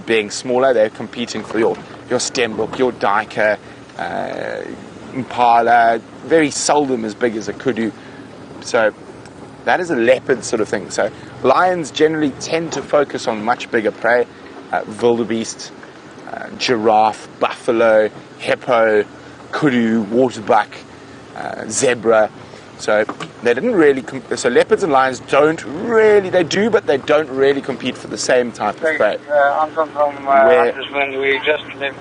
Being smaller, they're competing for your stembok, your duiker, impala, very seldom as big as a kudu. So that is a leopard sort of thing. So lions generally tend to focus on much bigger prey, wildebeest, giraffe, buffalo, hippo, kudu, waterbuck, zebra. So they didn't really. So leopards and lions don't really. They do, but they don't really compete for the same type of prey. Anton from Huntersman. We just lived.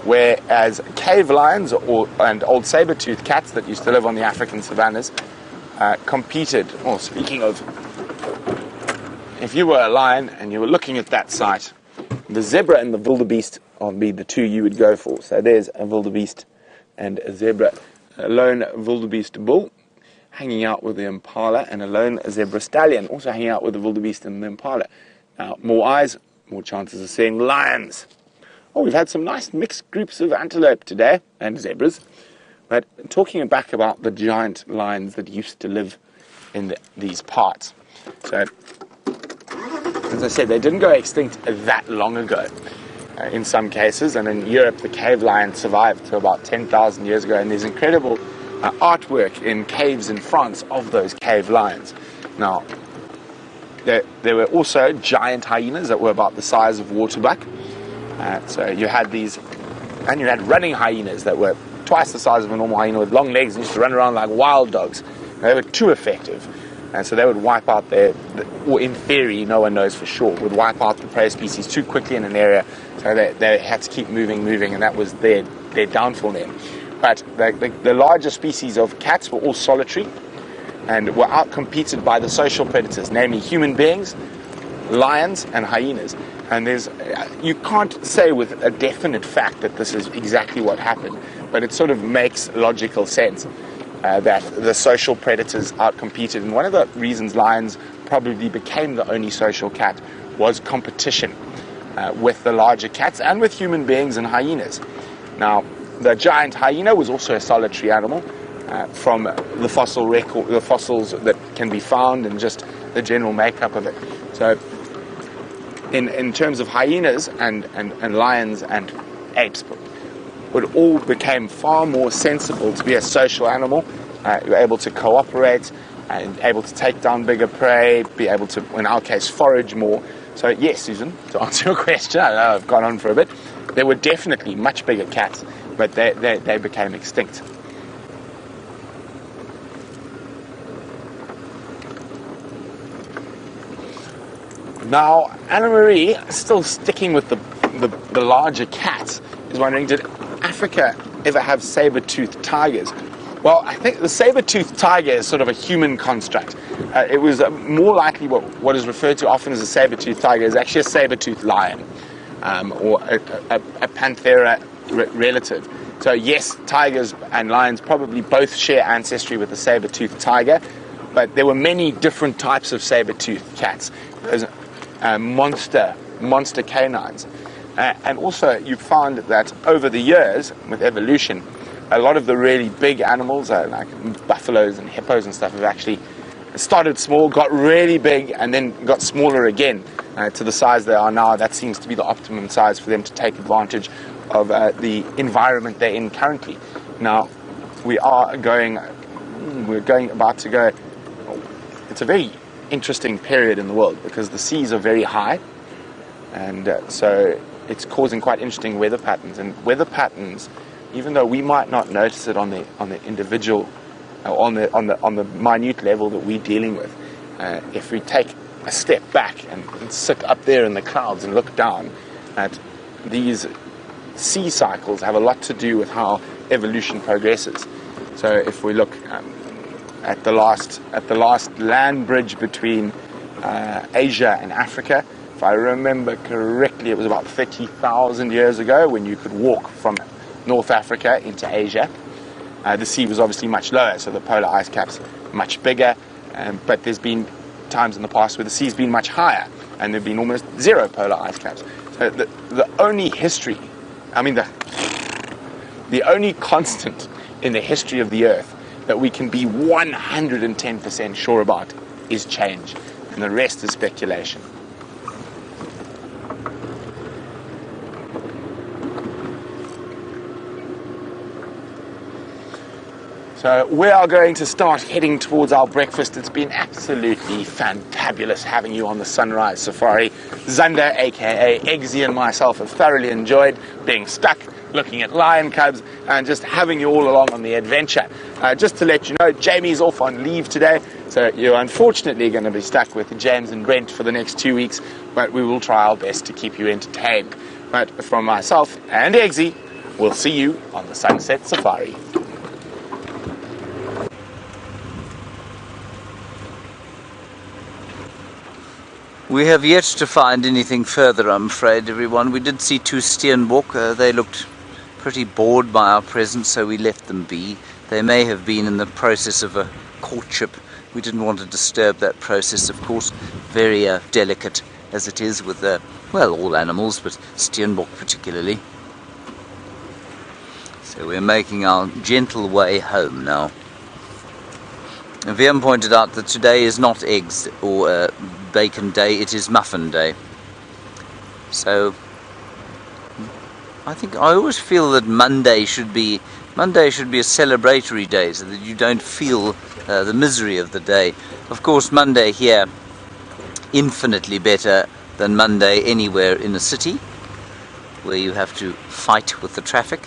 Whereas cave lions and old saber-toothed cats that used to live on the African savannas competed. Oh, speaking of, if you were a lion and you were looking at that site, the zebra and the wildebeest would be the two you would go for. So there's a wildebeest and a zebra. A lone wildebeest bull hanging out with the impala, and a lone zebra stallion also hanging out with the wildebeest and the impala. Now, more eyes, more chances of seeing lions. Oh, we've had some nice mixed groups of antelope today, and zebras. But talking back about the giant lions that used to live in these parts. So, as I said, they didn't go extinct that long ago. In some cases, and in Europe the cave lion survived to about 10,000 years ago, and there's incredible artwork in caves in France of those cave lions. Now, There were also giant hyenas that were about the size of waterbuck. So you had these, and you had running hyenas that were twice the size of a normal hyena with long legs and used to run around like wild dogs. They were too effective, and so they would wipe out or in theory, no one knows for sure, would wipe out the prey species too quickly in an area, so they had to keep moving, and that was their downfall then. But the larger species of cats were all solitary and were outcompeted by the social predators, namely human beings, lions, and hyenas. And you can't say with a definite fact that this is exactly what happened, but it sort of makes logical sense that the social predators outcompeted. And one of the reasons lions probably became the only social cat was competition with the larger cats and with human beings and hyenas. Now, the giant hyena was also a solitary animal from the fossil record, the fossils that can be found, and just the general makeup of it. So, in terms of hyenas and lions and apes, it all became far more sensible to be a social animal. You're able to cooperate and able to take down bigger prey, be able to, in our case, forage more. So yes, Susan, to answer your question, I know I've gone on for a bit, there were definitely much bigger cats, but they became extinct. Now, Anna Marie, still sticking with the larger cats, is wondering, did Africa ever have saber-toothed tigers? Well, I think the saber-toothed tiger is sort of a human construct. It was more likely what is referred to often as a saber-toothed tiger is actually a saber-toothed lion, or a panthera relative. So yes, tigers and lions probably both share ancestry with the saber-toothed tiger, but there were many different types of saber-toothed cats. There's monster canines. And also you found that over the years, with evolution, a lot of the really big animals, like buffaloes and hippos and stuff, have actually started small, got really big, and then got smaller again to the size they are now. That seems to be the optimum size for them to take advantage of the environment they're in currently. Now, we're about to go, it's a very interesting period in the world because the seas are very high, and so it's causing quite interesting weather patterns. And weather patterns, even though we might not notice it on the individual, on the minute level that we're dealing with, if we take a step back and sit up there in the clouds and look down at these sea cycles, have a lot to do with how evolution progresses. So if we look at the last land bridge between Asia and Africa, if I remember correctly, it was about 30,000 years ago when you could walk from North Africa into Asia. The sea was obviously much lower, so the polar ice caps much bigger, but there's been times in the past where the sea's been much higher and there've been almost zero polar ice caps. So the only history, the only constant in the history of the Earth that we can be 110% sure about is change, and the rest is speculation. So we are going to start heading towards our breakfast. It's been absolutely fantabulous having you on the Sunrise Safari. Zander, aka Eggsy, and myself have thoroughly enjoyed being stuck, looking at lion cubs, and just having you all along on the adventure. Just to let you know, Jamie's off on leave today, so you're unfortunately going to be stuck with James and Brent for the next 2 weeks, but we will try our best to keep you entertained. But from myself and Eggsy, we'll see you on the Sunset Safari. We have yet to find anything further, I'm afraid, everyone. We did see 2 steenbok. They looked pretty bored by our presence, so we left them be. They may have been in the process of a courtship. We didn't want to disturb that process, of course. Very delicate as it is with, well, all animals, but steenbok particularly. So we're making our gentle way home now. And Viam pointed out that today is not eggs or bacon day, it is muffin day. So I always feel that Monday should be a celebratory day, so that you don't feel the misery of the day. Of course, Monday here infinitely better than Monday anywhere in a city where you have to fight with the traffic.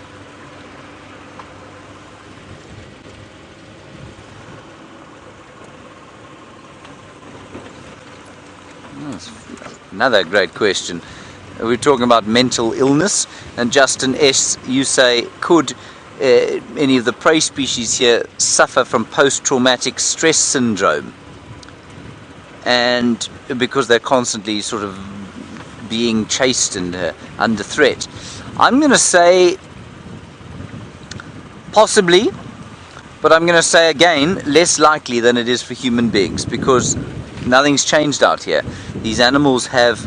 Another great question. We're talking about mental illness, and Justin S., you say, could any of the prey species here suffer from post-traumatic stress syndrome? And because they're constantly sort of being chased and under threat. I'm going to say possibly, but I'm going to say again, less likely than it is for human beings, because nothing's changed out here. These animals have,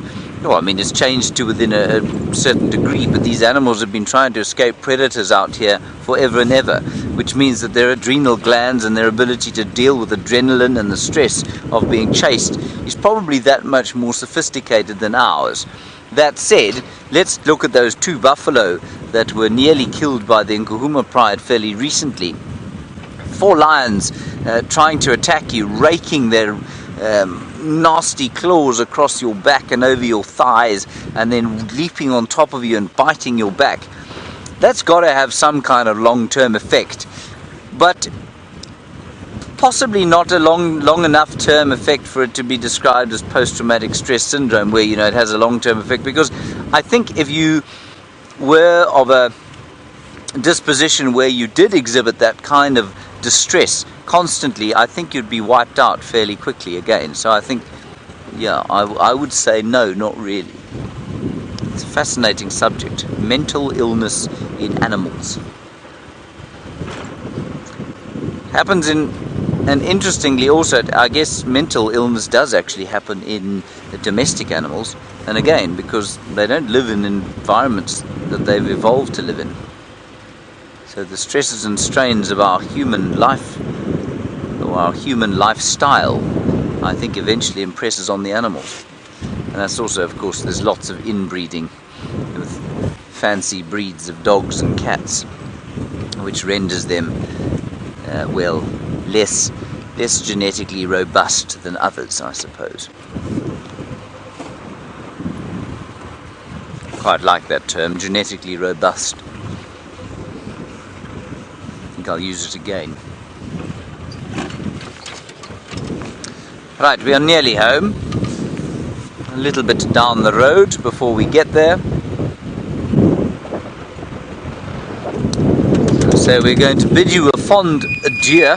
well, I mean, it's changed to within a certain degree, but these animals have been trying to escape predators out here forever and ever, which means that their adrenal glands and their ability to deal with adrenaline and the stress of being chased is probably that much more sophisticated than ours. That said, let's look at those 2 buffalo that were nearly killed by the Nkuhuma pride fairly recently. 4 lions trying to attack you, raking their nasty claws across your back and over your thighs, and then leaping on top of you and biting your back. That's got to have some kind of long-term effect, but possibly not a long enough term effect for it to be described as post-traumatic stress syndrome, where, you know, it has a long-term effect. Because I think if you were of a disposition where you did exhibit that kind of distress constantly, I think you'd be wiped out fairly quickly again. So I think, yeah, I would say no, not really. It's a fascinating subject. Mental illness in animals. Happens in, and interestingly also, I guess mental illness does actually happen in the domestic animals, and again, because they don't live in environments that they've evolved to live in. So the stresses and strains of our human life, or our human lifestyle, I think eventually impresses on the animals. And that's also, of course, there's lots of inbreeding with fancy breeds of dogs and cats, which renders them, well, less genetically robust than others, I suppose. Quite like that term, genetically robust. I think I'll use it again. Right, we are nearly home. A little bit down the road before we get there. So we're going to bid you a fond adieu.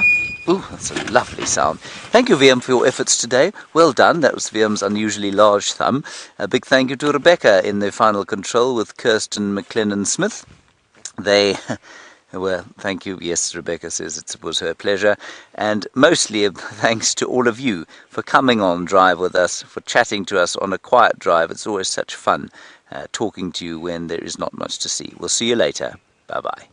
Ooh, that's a lovely sound. Thank you, VM, for your efforts today. Well done. That was VM's unusually large thumb. A big thank you to Rebecca in the final control with Kirsten McLennan-Smith. They well, thank you. Yes, Rebecca says it was her pleasure. And mostly thanks to all of you for coming on Drive with us, for chatting to us on a quiet drive. It's always such fun talking to you when there is not much to see. We'll see you later. Bye-bye.